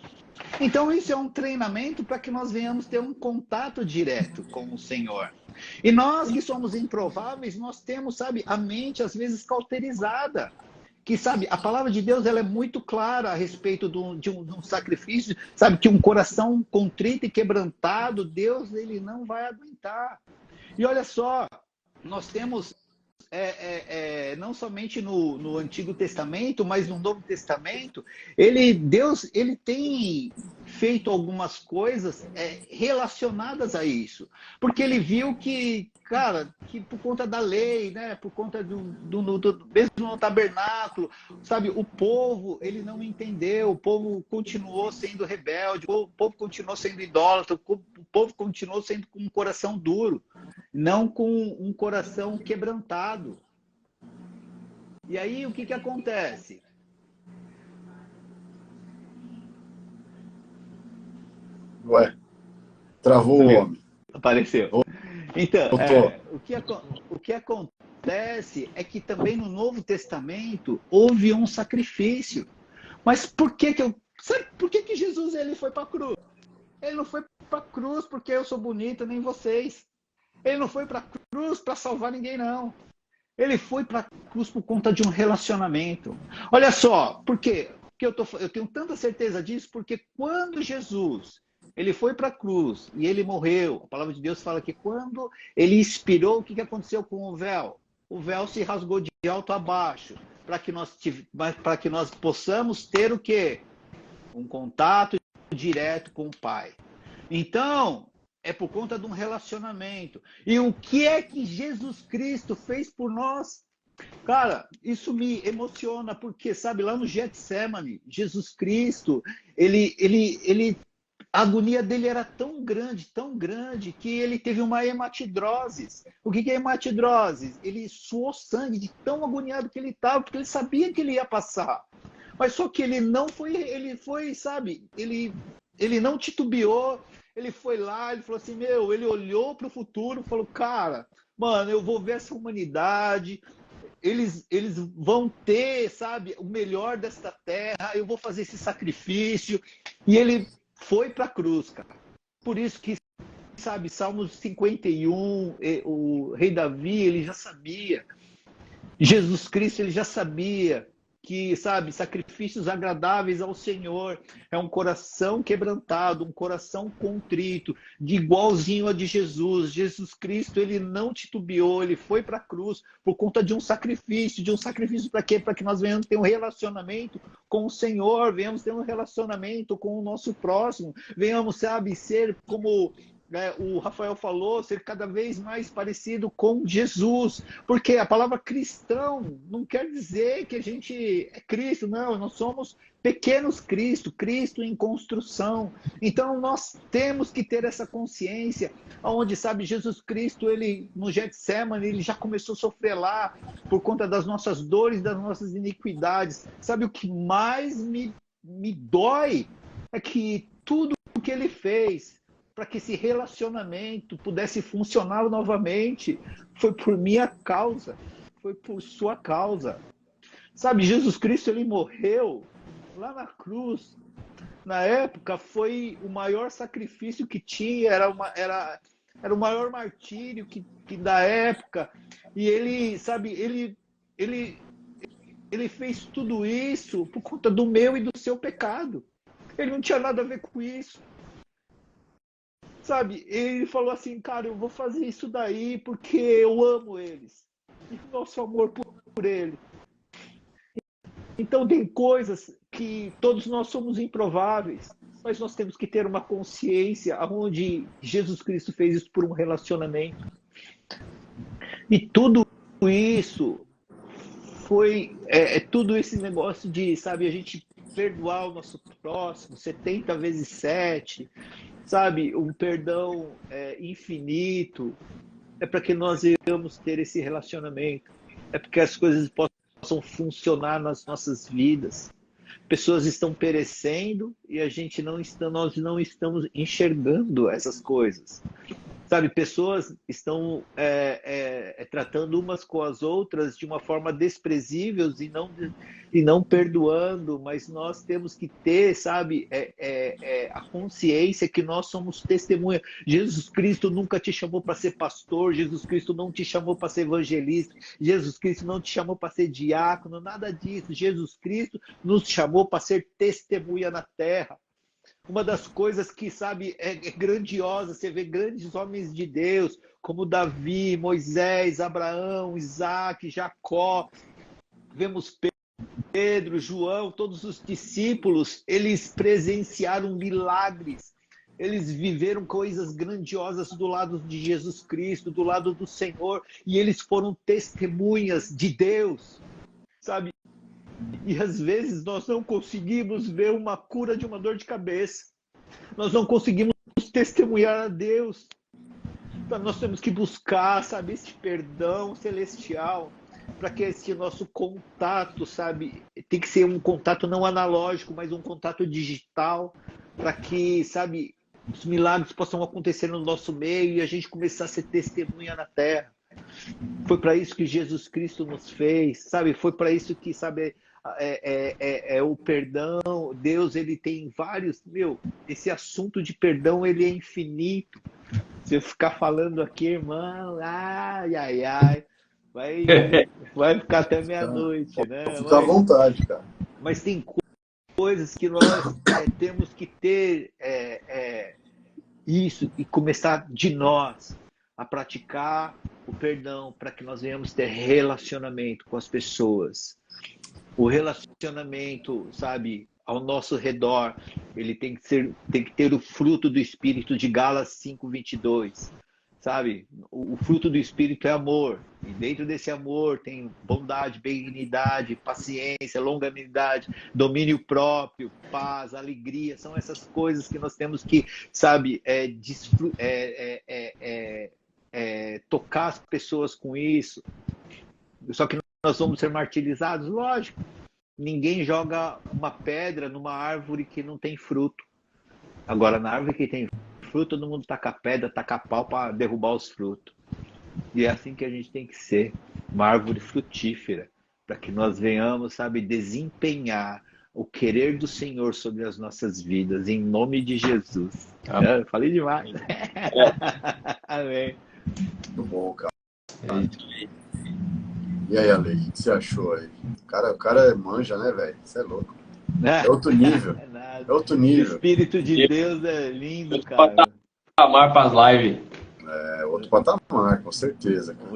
Então isso é um treinamento para que nós venhamos ter um contato direto com o Senhor. E nós que somos improváveis, nós temos, sabe, a mente às vezes cauterizada. Que, sabe, a palavra de Deus ela é muito clara a respeito de um sacrifício, sabe, que um coração contrito e quebrantado, Deus ele não vai aguentar. E olha só, nós temos, não somente no Antigo Testamento, mas no Novo Testamento, Deus ele tem feito algumas coisas relacionadas a isso. Porque ele viu que, cara, que por conta da lei, né, por conta mesmo no tabernáculo, sabe, o povo, ele não entendeu, o povo continuou sendo rebelde, o povo continuou sendo idólatra, o povo continuou sendo com um coração duro, não com um coração quebrantado. E aí, o que acontece? Ué, travou o homem. Apareceu. Então, Voltou. o que acontece é que também no Novo Testamento houve um sacrifício. Mas sabe por que Jesus ele foi para a cruz? Ele não foi para a cruz porque eu sou bonita, nem vocês. Ele não foi para a cruz para salvar ninguém, não. Ele foi para a cruz por conta de um relacionamento. Olha só, por quê? Porque eu tenho tanta certeza disso, porque quando Jesus ele foi para a cruz e ele morreu, a palavra de Deus fala que quando ele expirou, o que aconteceu com o véu? O véu se rasgou de alto a baixo, para que nós possamos ter o quê? Um contato direto com o Pai. Então, é por conta de um relacionamento. E o que é que Jesus Cristo fez por nós? Cara, isso me emociona, porque, sabe, lá no Getsemane, Jesus Cristo, a agonia dele era tão grande, que ele teve uma hematidrose. O que é hematidrose? Ele suou sangue de tão agoniado que ele estava, porque ele sabia que ele ia passar. Mas só que ele não titubeou, ele foi lá, ele falou assim, ele olhou para o futuro, falou, cara, mano, eu vou ver essa humanidade, eles vão ter, sabe, o melhor desta terra, eu vou fazer esse sacrifício, e ele foi para a cruz, cara. Por isso que, sabe, Salmos 51, o rei Davi, ele já sabia, Jesus Cristo, ele já sabia que, sabe, sacrifícios agradáveis ao Senhor é um coração quebrantado, um coração contrito, de igualzinho a de Jesus. Jesus Cristo, ele não titubeou, ele foi para a cruz por conta de um sacrifício para quê? Para que nós venhamos ter um relacionamento com o Senhor, venhamos ter um relacionamento com o nosso próximo, venhamos, sabe, ser como o Rafael falou, ser cada vez mais parecido com Jesus, porque a palavra cristão não quer dizer que a gente é Cristo, não, nós somos pequenos Cristo em construção. Então nós temos que ter essa consciência, onde, sabe, Jesus Cristo, ele no Getsemane, ele já começou a sofrer lá por conta das nossas dores, das nossas iniquidades. Sabe o que mais me dói? é que tudo o que ele fez para que esse relacionamento pudesse funcionar novamente foi por minha causa, foi por sua causa. Sabe, Jesus Cristo, ele morreu lá na cruz. Na época, foi o maior sacrifício que tinha, era o maior martírio que da época. E ele, sabe, ele fez tudo isso por conta do meu e do seu pecado. Ele não tinha nada a ver com isso. Sabe, ele falou assim, cara, eu vou fazer isso daí porque eu amo eles. E o nosso amor por ele. Então tem coisas que todos nós somos improváveis, mas nós temos que ter uma consciência onde Jesus Cristo fez isso por um relacionamento. E tudo isso foi tudo esse negócio de, sabe, a gente perdoar o nosso próximo, 70 vezes 7, sabe, um perdão infinito, é para que nós venhamos ter esse relacionamento, é porque as coisas possam funcionar nas nossas vidas. Pessoas estão perecendo e nós não estamos enxergando essas coisas. Sabe, pessoas estão tratando umas com as outras de uma forma desprezível e não perdoando, mas nós temos que ter, sabe, a consciência que nós somos testemunha. Jesus Cristo nunca te chamou para ser pastor, Jesus Cristo não te chamou para ser evangelista, Jesus Cristo não te chamou para ser diácono, nada disso. Jesus Cristo nos chamou para ser testemunha na terra. Uma das coisas que, sabe, é grandiosa, você vê grandes homens de Deus, como Davi, Moisés, Abraão, Isaac, Jacó, vemos Pedro, João, todos os discípulos, eles presenciaram milagres, eles viveram coisas grandiosas do lado de Jesus Cristo, do lado do Senhor, e eles foram testemunhas de Deus, sabe? E às vezes nós não conseguimos ver uma cura de uma dor de cabeça. Nós não conseguimos testemunhar a Deus. Então nós temos que buscar, sabe, esse perdão celestial, para que esse nosso contato, sabe, tem que ser um contato não analógico, mas um contato digital, para que, sabe, os milagres possam acontecer no nosso meio e a gente começar a ser testemunha na terra. Foi para isso que Jesus Cristo nos fez, sabe? Foi para isso que, sabe, o perdão. Deus, ele tem vários, esse assunto de perdão, ele é infinito. Se eu ficar falando aqui, irmão, vai ficar até meia-noite, né? Fica à vontade, cara. Mas tem coisas que nós temos que ter isso e começar de nós a praticar o perdão para que nós venhamos ter relacionamento com as pessoas. O relacionamento, sabe, ao nosso redor, ele tem que ter o fruto do Espírito de Gálatas 5:22, sabe? O fruto do Espírito é amor, e dentro desse amor tem bondade, benignidade, paciência, longanimidade, domínio próprio, paz, alegria. São essas coisas que nós temos que, sabe, tocar as pessoas com isso. Só que nós vamos ser martirizados? Lógico. Ninguém joga uma pedra numa árvore que não tem fruto. Agora, na árvore que tem fruto, todo mundo taca pedra, taca pau para derrubar os frutos. E é assim que a gente tem que ser, uma árvore frutífera, para que nós venhamos, sabe, desempenhar o querer do Senhor sobre as nossas vidas, em nome de Jesus. Falei demais. Amém. Muito bom, cara. E aí, Ale, o que você achou aí? O cara manja, né, velho? Você é louco. É outro nível. É outro nível. O Espírito de Deus é lindo, cara. Patamar para as lives. É outro patamar, com certeza, cara.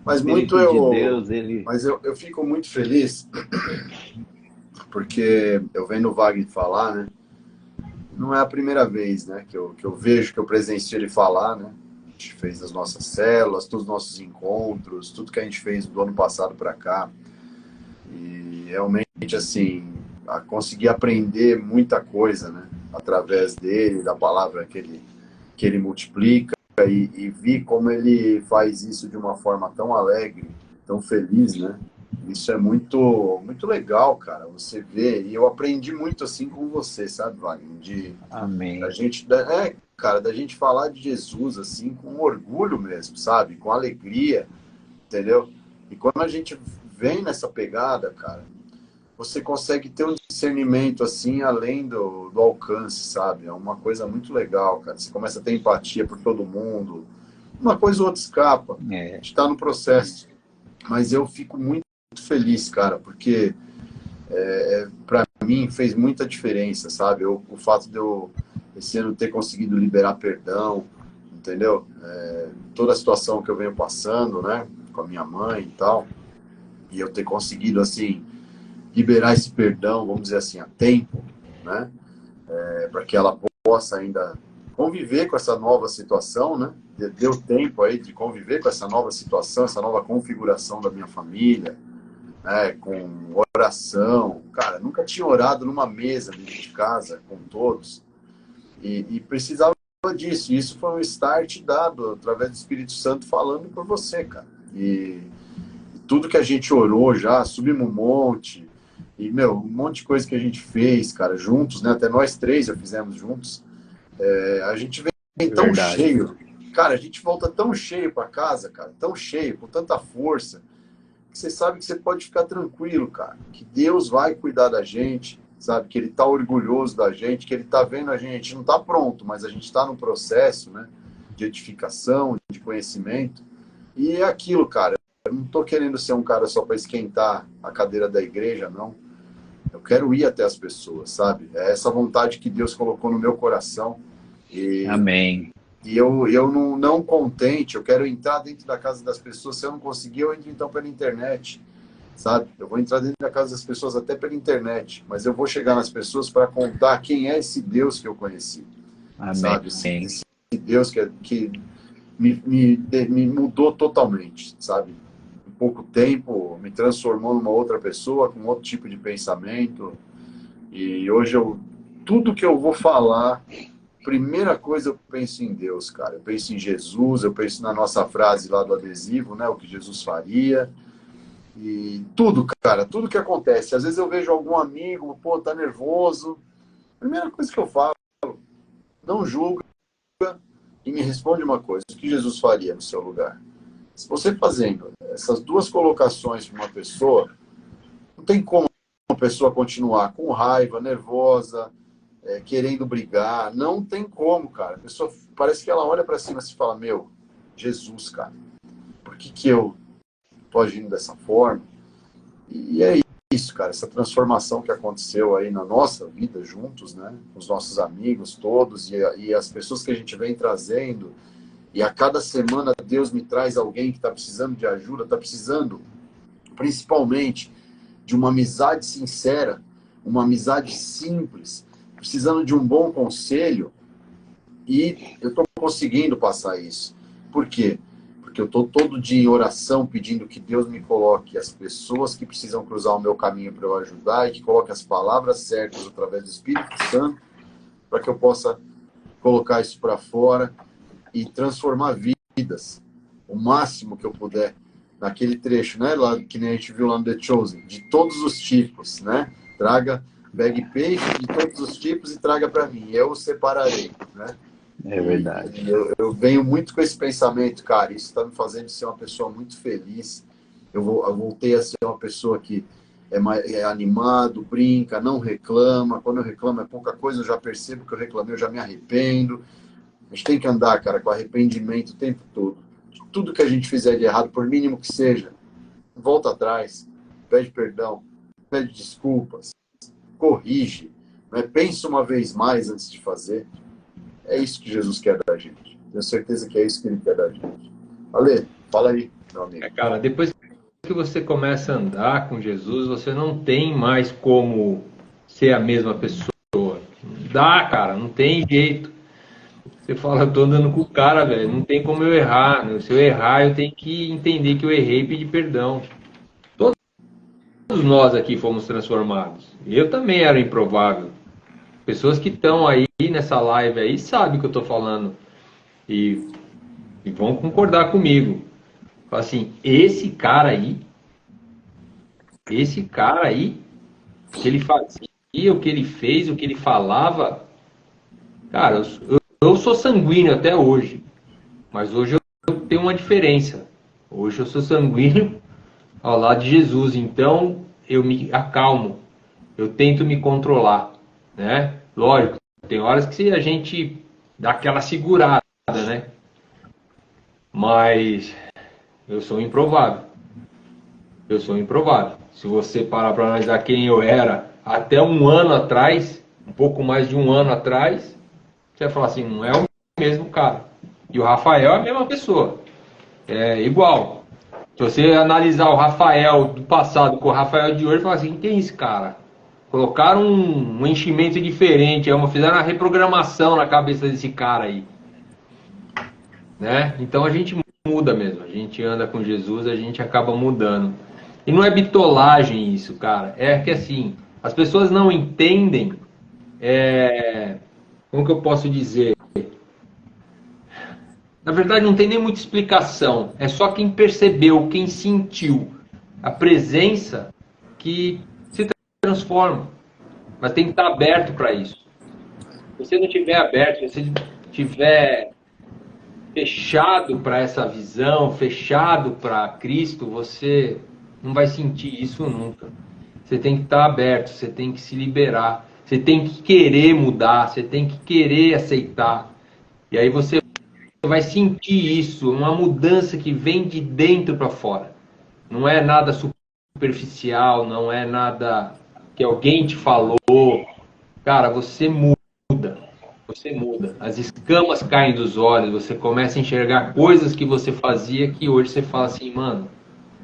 Mas Deus, eu fico muito feliz porque eu vendo o Wagner falar, né? Não é a primeira vez, né, que eu vejo, que eu presencio ele falar, né? A gente fez as nossas células, todos os nossos encontros, tudo que a gente fez do ano passado para cá. E realmente, assim, consegui aprender muita coisa, né? Através dele, da palavra que ele multiplica, e vi como ele faz isso de uma forma tão alegre, tão feliz, né? Isso é muito, muito legal, cara, você vê, e eu aprendi muito assim com você, sabe, Wagner, Amém. cara, da gente falar de Jesus, assim, com orgulho mesmo, sabe, com alegria, entendeu? E quando a gente vem nessa pegada, cara, você consegue ter um discernimento, assim, além do alcance, sabe, é uma coisa muito legal, cara, você começa a ter empatia por todo mundo, uma coisa ou outra escapa, a gente tá no processo, mas eu fico muito feliz, cara, porque para mim fez muita diferença, sabe? O fato de eu esse ano ter conseguido liberar perdão, entendeu? Toda a situação que eu venho passando, né, com a minha mãe e tal, e eu ter conseguido assim liberar esse perdão, vamos dizer assim, a tempo, né? Para que ela possa ainda conviver com essa nova situação, né? Deu tempo aí de conviver com essa nova situação, essa nova configuração da minha família, né, com oração. Cara, nunca tinha orado numa mesa dentro de casa com todos e precisava disso. E isso foi um start dado através do Espírito Santo falando por você, cara. E tudo que a gente orou já, subimos um monte e, meu, um monte de coisa que a gente fez, cara, juntos, né? Até nós três já fizemos juntos. A gente vem tão Verdade. cheio. Cara, a gente volta tão cheio para casa, cara, tão cheio, com tanta força, que você sabe que você pode ficar tranquilo, cara, que Deus vai cuidar da gente, sabe, que Ele tá orgulhoso da gente, que Ele tá vendo a gente não tá pronto, mas a gente está no processo, né, de edificação, de conhecimento, e é aquilo, cara, eu não tô querendo ser um cara só para esquentar a cadeira da igreja, não, eu quero ir até as pessoas, sabe, é essa vontade que Deus colocou no meu coração, e Amém. E eu não contente, eu quero entrar dentro da casa das pessoas. Se eu não conseguir, eu entro então pela internet, sabe? Eu vou entrar dentro da casa das pessoas até pela internet, mas eu vou chegar nas pessoas para contar quem é esse Deus que eu conheci, Amém. sabe? Esse Deus que me mudou totalmente, sabe? Em pouco tempo, me transformou numa outra pessoa, com outro tipo de pensamento. E hoje tudo que eu vou falar, primeira coisa eu penso em Deus, cara. Eu penso em Jesus, eu penso na nossa frase lá do adesivo, né? O que Jesus faria. E tudo, cara, tudo que acontece. Às vezes eu vejo algum amigo, pô, tá nervoso. Primeira coisa que eu falo, não julga e me responde uma coisa: o que Jesus faria no seu lugar? Se você fazendo essas duas colocações para uma pessoa, não tem como uma pessoa continuar com raiva, nervosa, querendo brigar. Não tem como, cara. A pessoa parece que ela olha para cima e se fala: meu, Jesus, cara, por que eu tô agindo dessa forma? E é isso, cara, essa transformação que aconteceu aí na nossa vida juntos, né, os nossos amigos todos e as pessoas que a gente vem trazendo, e a cada semana Deus me traz alguém que está precisando de ajuda, está precisando principalmente de uma amizade sincera, uma amizade simples, precisando de um bom conselho, e eu estou conseguindo passar isso. Por quê? Porque eu estou todo dia em oração pedindo que Deus me coloque as pessoas que precisam cruzar o meu caminho para eu ajudar e que coloque as palavras certas através do Espírito Santo para que eu possa colocar isso para fora e transformar vidas o máximo que eu puder naquele trecho, né? Lá, que nem a gente viu lá no The Chosen, de todos os tipos, né? Pegue peixe de todos os tipos e traga para mim, eu separarei, né? É verdade. Eu venho muito com esse pensamento, cara, isso está me fazendo ser uma pessoa muito feliz. Eu voltei a ser uma pessoa que é animado, brinca, não reclama. Quando eu reclamo é pouca coisa, eu já percebo que eu reclamei, eu já me arrependo. A gente tem que andar, cara, com arrependimento o tempo todo. Tudo que a gente fizer de errado, por mínimo que seja, volta atrás, pede perdão, pede desculpas, corrige, né? Pensa uma vez mais antes de fazer. É isso que Jesus quer da gente. Tenho certeza que é isso que Ele quer da gente. Ale, fala aí, meu amigo. Cara, depois que você começa a andar com Jesus, você não tem mais como ser a mesma pessoa. Não dá, cara, não tem jeito. Você fala, eu tô andando com o cara, velho, não tem como eu errar, né? Se eu errar, eu tenho que entender que eu errei e pedir perdão. Todos nós aqui fomos transformados. Eu também era improvável. Pessoas que estão aí nessa live aí sabem o que eu tô falando e vão concordar comigo. Fala assim, esse cara aí esse cara aí, o que ele fazia, o que ele fez, o que ele falava, cara, eu sou sanguíneo até hoje, mas hoje eu tenho uma diferença. Hoje eu sou sanguíneo ao lado de Jesus, então eu me acalmo, eu tento me controlar, né? Lógico, tem horas que a gente dá aquela segurada, né? Mas eu sou improvável. Eu sou improvável. Se você parar para analisar quem eu era até um ano atrás, um pouco mais de um ano atrás, você vai falar assim, não é o mesmo cara. E o Rafael é a mesma pessoa. É igual. Se você analisar o Rafael do passado com o Rafael de hoje, fala assim, quem é esse cara? Colocaram um enchimento diferente, fizeram uma reprogramação na cabeça desse cara aí. Né? Então a gente muda mesmo. A gente anda com Jesus, a gente acaba mudando. E não é bitolagem isso, cara. É que assim, as pessoas não entendem. Como que eu posso dizer? Na verdade, não tem nem muita explicação. É só quem percebeu, quem sentiu a presença que se transforma. Mas tem que estar aberto para isso. Se você não estiver aberto, se você estiver fechado para essa visão, fechado para Cristo, você não vai sentir isso nunca. Você tem que estar aberto, você tem que se liberar, você tem que querer mudar, você tem que querer aceitar. E aí você vai sentir isso, uma mudança que vem de dentro para fora. Não é nada superficial, não é nada que alguém te falou. Cara, você muda. Você muda. As escamas caem dos olhos, você começa a enxergar coisas que você fazia que hoje você fala assim, mano,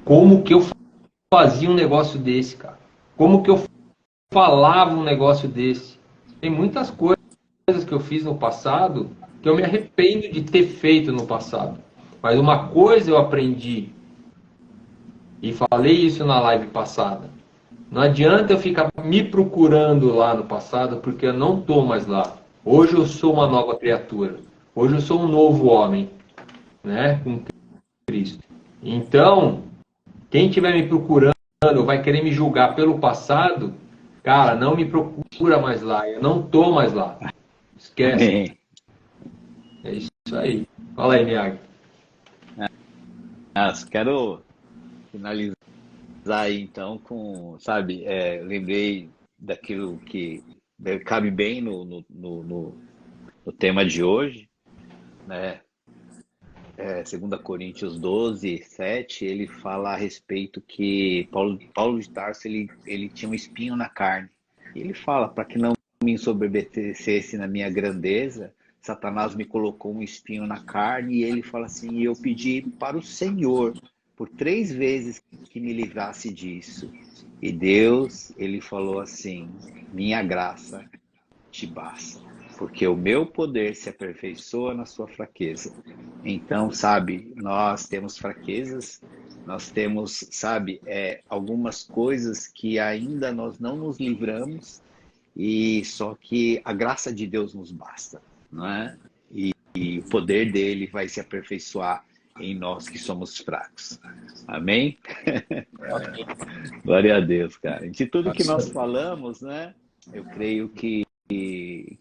como que eu fazia um negócio desse, cara? Como que eu falava um negócio desse? Tem muitas coisas que eu fiz no passado que eu me arrependo de ter feito no passado. Mas uma coisa eu aprendi, e falei isso na live passada. Não adianta eu ficar me procurando lá no passado, porque eu não estou mais lá. Hoje eu sou uma nova criatura. Hoje eu sou um novo homem, né? Com Cristo. Então, quem estiver me procurando, vai querer me julgar pelo passado, cara, não me procura mais lá. Eu não estou mais lá. Esquece. É isso aí. Fala aí, Miyagi. Quero finalizar aí então com, sabe, lembrei daquilo que cabe bem no tema de hoje, né? 2 Coríntios 12, 7, ele fala a respeito que Paulo de Tarso ele tinha um espinho na carne. E ele fala, para que não me ensoberbecesse na minha grandeza, Satanás me colocou um espinho na carne, e ele fala assim, eu pedi para o Senhor por 3 vezes que me livrasse disso. E Deus, ele falou assim, minha graça te basta, porque o meu poder se aperfeiçoa na sua fraqueza. Então, sabe, nós temos fraquezas, nós temos, sabe, algumas coisas que ainda nós não nos livramos, e só que a graça de Deus nos basta, não é? E o poder dele vai se aperfeiçoar em nós que somos fracos. Amém? Glória a Deus, cara. De tudo que nós falamos, né? Eu creio que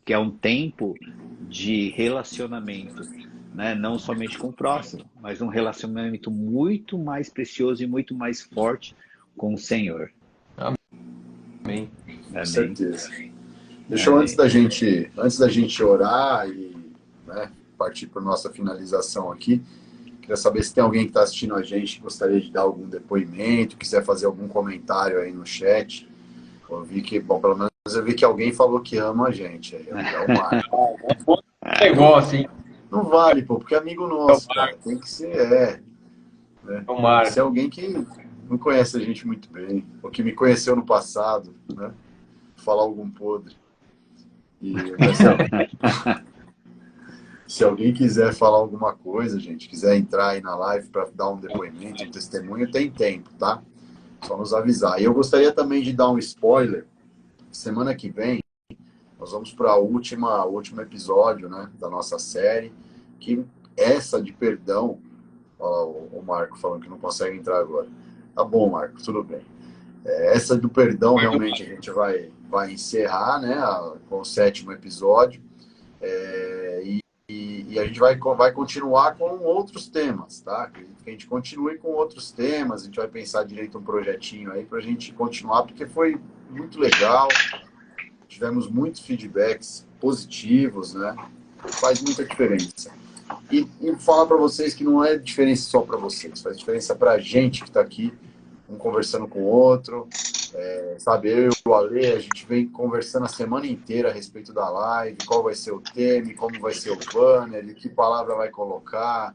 é um tempo de relacionamento, né? Não somente com o próximo, mas um relacionamento muito mais precioso e muito mais forte com o Senhor. Amém. Com certeza. Deixa eu, antes da gente orar e, né, partir para a nossa finalização aqui, queria saber se tem alguém que está assistindo a gente que gostaria de dar algum depoimento, quiser fazer algum comentário aí no chat. Eu vi que, bom, pelo menos eu vi que alguém falou que ama a gente. Aí, é o Marco. Negócio, hein? Não vale, pô, porque é amigo nosso, cara. Tem que ser, né? Tem que ser alguém que não conhece a gente muito bem, ou que me conheceu no passado, né? Falar algum podre. E, se alguém quiser falar alguma coisa, gente, quiser entrar aí na live para dar um depoimento, um testemunho, tem tempo, tá? Só nos avisar. E eu gostaria também de dar um spoiler. Semana que vem, nós vamos para o último episódio, né, da nossa série, que essa de perdão, ó, o Marco falando que não consegue entrar agora. Tá bom, Marco, tudo bem. Essa do perdão realmente a gente vai encerrar, né, com o 7º episódio. E a gente vai continuar com outros temas, tá? Que a gente continue com outros temas, a gente vai pensar direito um projetinho aí para a gente continuar, porque foi muito legal, tivemos muitos feedbacks positivos, né? Faz muita diferença. E falar para vocês que não é diferença só para vocês, faz diferença para a gente que está aqui, um conversando com o outro. Sabe, eu e o Ale, a gente vem conversando a semana inteira a respeito da live, qual vai ser o tema, como vai ser o banner, que palavra vai colocar,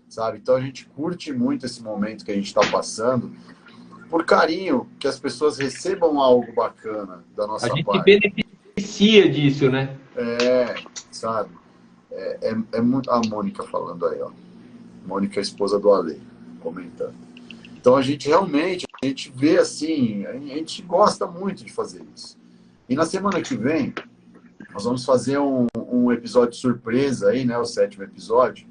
sabe? Então a gente curte muito esse momento que a gente está passando, por carinho, que as pessoas recebam algo bacana da nossa parte. A gente beneficia disso, né? Sabe? É muito... A Mônica falando aí, ó. Mônica, a esposa do Ale, comentando. Então a gente realmente, a gente vê assim, a gente gosta muito de fazer isso. E na semana que vem, nós vamos fazer um episódio surpresa aí, né? O 7º episódio,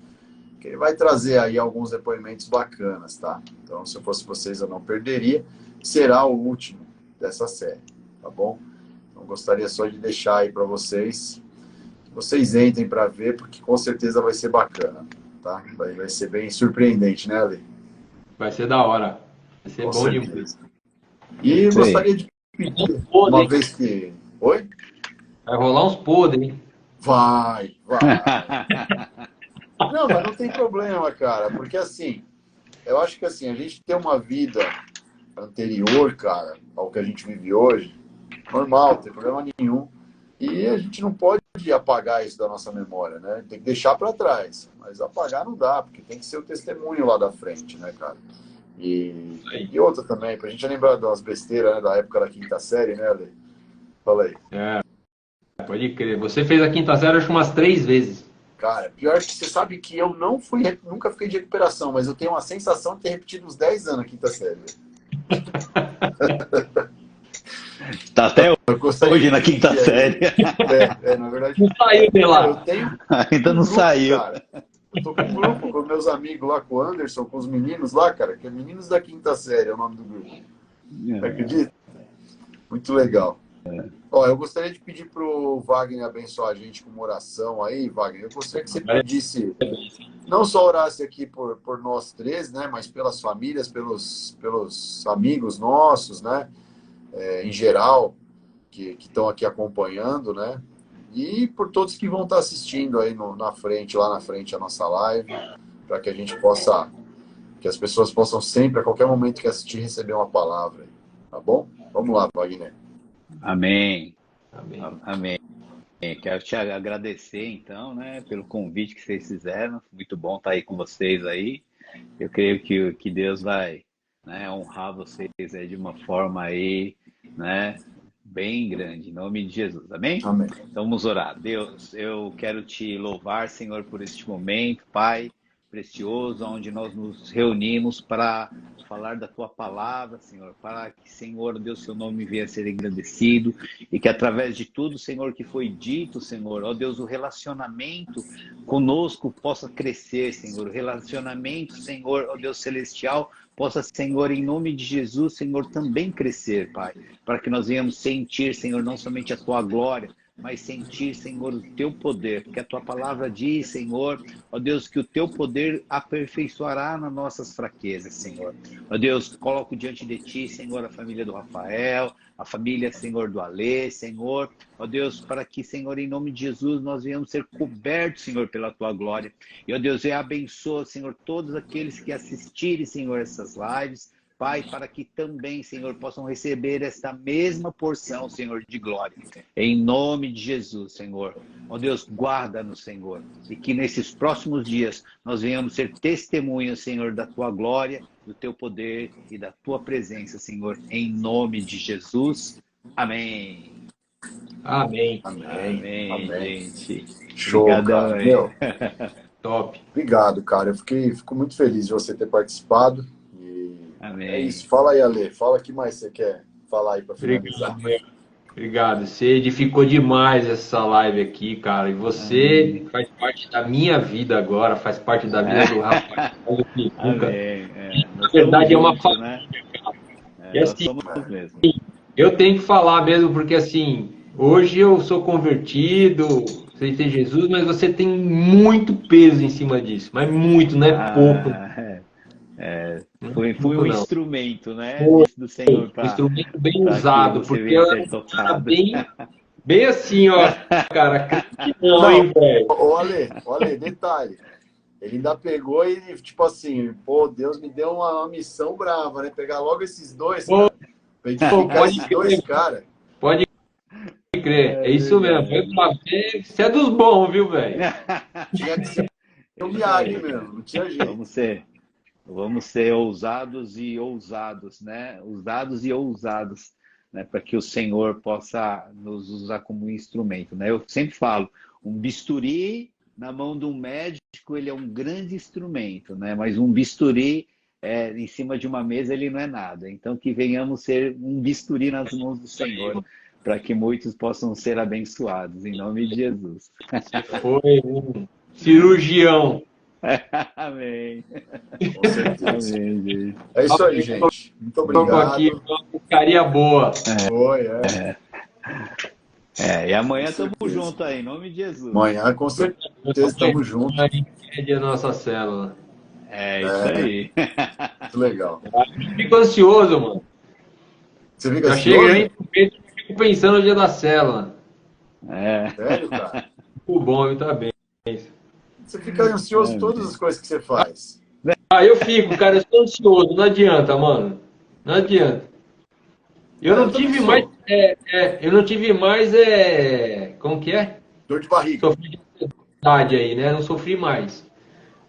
que ele vai trazer aí alguns depoimentos bacanas, tá? Então, se eu fosse vocês, eu não perderia. Será o último dessa série, tá bom? Então, gostaria só de deixar aí para vocês, que vocês entrem para ver, porque com certeza vai ser bacana, tá? Vai ser bem surpreendente, né, Ale? Vai ser da hora. Vai ser bom demais. E gostaria de pedir, uma vez que... Oi? Vai rolar uns podres, hein? Vai. Não, mas não tem problema, cara. Porque assim, eu acho que assim, a gente tem uma vida anterior, cara, ao que a gente vive hoje, normal, não tem problema nenhum. E a gente não pode apagar isso da nossa memória, né? Tem que deixar para trás. Mas apagar não dá, porque tem que ser o testemunho lá da frente, né, cara? E outra também, pra gente lembrar das besteiras, né, da época da 5ª série, né, Ale? Fala aí. Pode crer. Você fez a 5ª série, acho, umas 3 vezes. Cara, pior que você sabe que eu nunca fiquei de recuperação, mas eu tenho uma sensação de ter repetido uns 10 anos a 5ª série. Tá até hoje na 5ª série. Na verdade. Não saiu de lá. Eu tenho Ainda não grupo, saiu. Cara. Eu tô com um grupo com meus amigos lá, com o Anderson, com os meninos lá, cara, que é Meninos da 5ª Série, é o nome do grupo. Acredita? Muito legal. Ó, eu gostaria de pedir pro Wagner abençoar a gente com uma oração aí, Wagner. Eu gostaria que você pedisse, não só orasse aqui por nós três, né, mas pelas famílias, pelos amigos nossos, né, em geral, que estão aqui acompanhando, né, e por todos que vão estar assistindo aí lá na frente a nossa live, para que a gente possa, que as pessoas possam sempre, a qualquer momento que assistir, receber uma palavra, tá bom? Vamos lá, Wagner. Amém. Quero te agradecer, então, né, pelo convite que vocês fizeram. Muito bom estar aí com vocês aí. Eu creio que Deus vai, né, honrar vocês aí de uma forma aí, né, bem grande, em nome de Jesus. Amém? Amém. Então vamos orar. Deus, eu quero te louvar, Senhor, por este momento, Pai precioso, onde nós nos reunimos para falar da tua palavra, Senhor, para que, Senhor, Deus, seu nome venha a ser engrandecido e que através de tudo, Senhor, que foi dito, Senhor, ó Deus, o relacionamento conosco possa crescer, Senhor, o relacionamento, Senhor, ó Deus celestial, possa, Senhor, em nome de Jesus, Senhor, também crescer, Pai, para que nós venhamos sentir, Senhor, não somente a tua glória, mas sentir, Senhor, o teu poder, porque a tua palavra diz, Senhor, ó Deus, que o teu poder aperfeiçoará nas nossas fraquezas, Senhor. Ó Deus, coloco diante de ti, Senhor, a família do Rafael, a família, Senhor, do Alê, Senhor, ó Deus, para que, Senhor, em nome de Jesus, nós venhamos ser cobertos, Senhor, pela tua glória. E, ó Deus, eu abençoo, Senhor, todos aqueles que assistirem, Senhor, essas lives, Pai, para que também, Senhor, possam receber esta mesma porção, Senhor, de glória. Em nome de Jesus, Senhor. Ó Deus, guarda-nos, Senhor. E que nesses próximos dias nós venhamos ser testemunhas, Senhor, da tua glória, do teu poder e da tua presença, Senhor. Em nome de Jesus. Amém. Amém. Amém, gente. Show, Obrigadão, cara. Meu, Top. obrigado, cara. Eu fico muito feliz de você ter participado. Amém. É isso. Fala aí, Ale. Fala o que mais você quer falar aí para finalizar. Obrigado. Você edificou demais essa live aqui, cara. E você faz parte da minha vida agora, faz parte da vida do Rafael. Amém. Na verdade, é uma família, né? cara. E nós assim, somos mesmo. eu tenho que falar mesmo, porque assim, hoje eu sou convertido, aceitei Jesus, mas você tem muito peso em cima disso. Mas muito, não é pouco. Ah, Não é fui pouco, um não. instrumento, né, Foi do Senhor um para instrumento bem que usado, você porque eu venha era ser um cara tocado. bem assim, ó, cara, crente não, Não, hein, velho? olha, detalhe. Ele ainda pegou e, tipo assim, pô, Deus me deu uma missão brava, né? Pegar logo esses dois, Pô, cara. Pra edificar pode esses dois crer, caras. pode crer. É É isso mesmo. Foi verdade. pra ver. Você é dos bons, viu, velho? Tinha que ser É um isso Miyagi aí. mesmo, não tinha jeito. Vamos ser, vamos ser ousados e ousados, né? Ousados e ousados, né? Para que o Senhor possa nos usar como um instrumento, né? Eu sempre falo, um bisturi na mão de um médico, ele é um grande instrumento, né? Mas um bisturi em cima de uma mesa, ele não é nada. Então, que venhamos ser um bisturi nas mãos do Senhor, para que muitos possam ser abençoados, em nome de Jesus. Você foi um cirurgião. Amém. Com certeza. Amém, gente. É isso aí, gente. Muito Colocou aqui obrigado. uma pescaria boa. Foi, E amanhã com estamos certeza. juntos aí, em nome de Jesus. Amanhã, com certeza, estamos juntos. É a nossa célula. É isso aí. Muito legal. Eu fico ansioso, mano. Você fica Já chega aí, ansioso? fico pensando no dia da célula. Sério, cara? Muito bom, muito bem. Você fica ansioso todas as coisas que você faz. Ah, eu fico, cara, eu sou ansioso, não adianta, mano. Não adianta. Eu não também tive sou. mais. Eu não tive mais. Como que é? Dor de barriga. Sofri de ansiedade aí, né? Não sofri mais.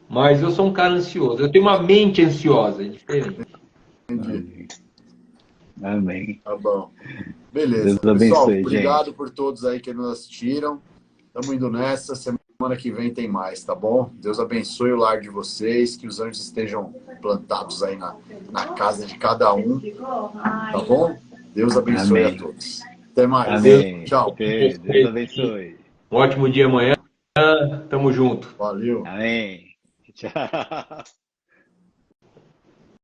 Mas eu sou um cara ansioso. Eu tenho uma mente ansiosa, é diferente. Entendi. Amém. Tá bom. Beleza. Deus Pessoal, abençoe, obrigado gente. por todos aí que nos assistiram. Estamos indo nessa. Semana que vem tem mais, tá bom? Deus abençoe o lar de vocês. Que os anjos estejam plantados aí na casa de cada um. Tá bom? Deus abençoe Amém. a todos. Até mais. Amém. Tchau. Deus abençoe. Um ótimo dia amanhã. Tamo junto. Valeu. Amém. Tchau.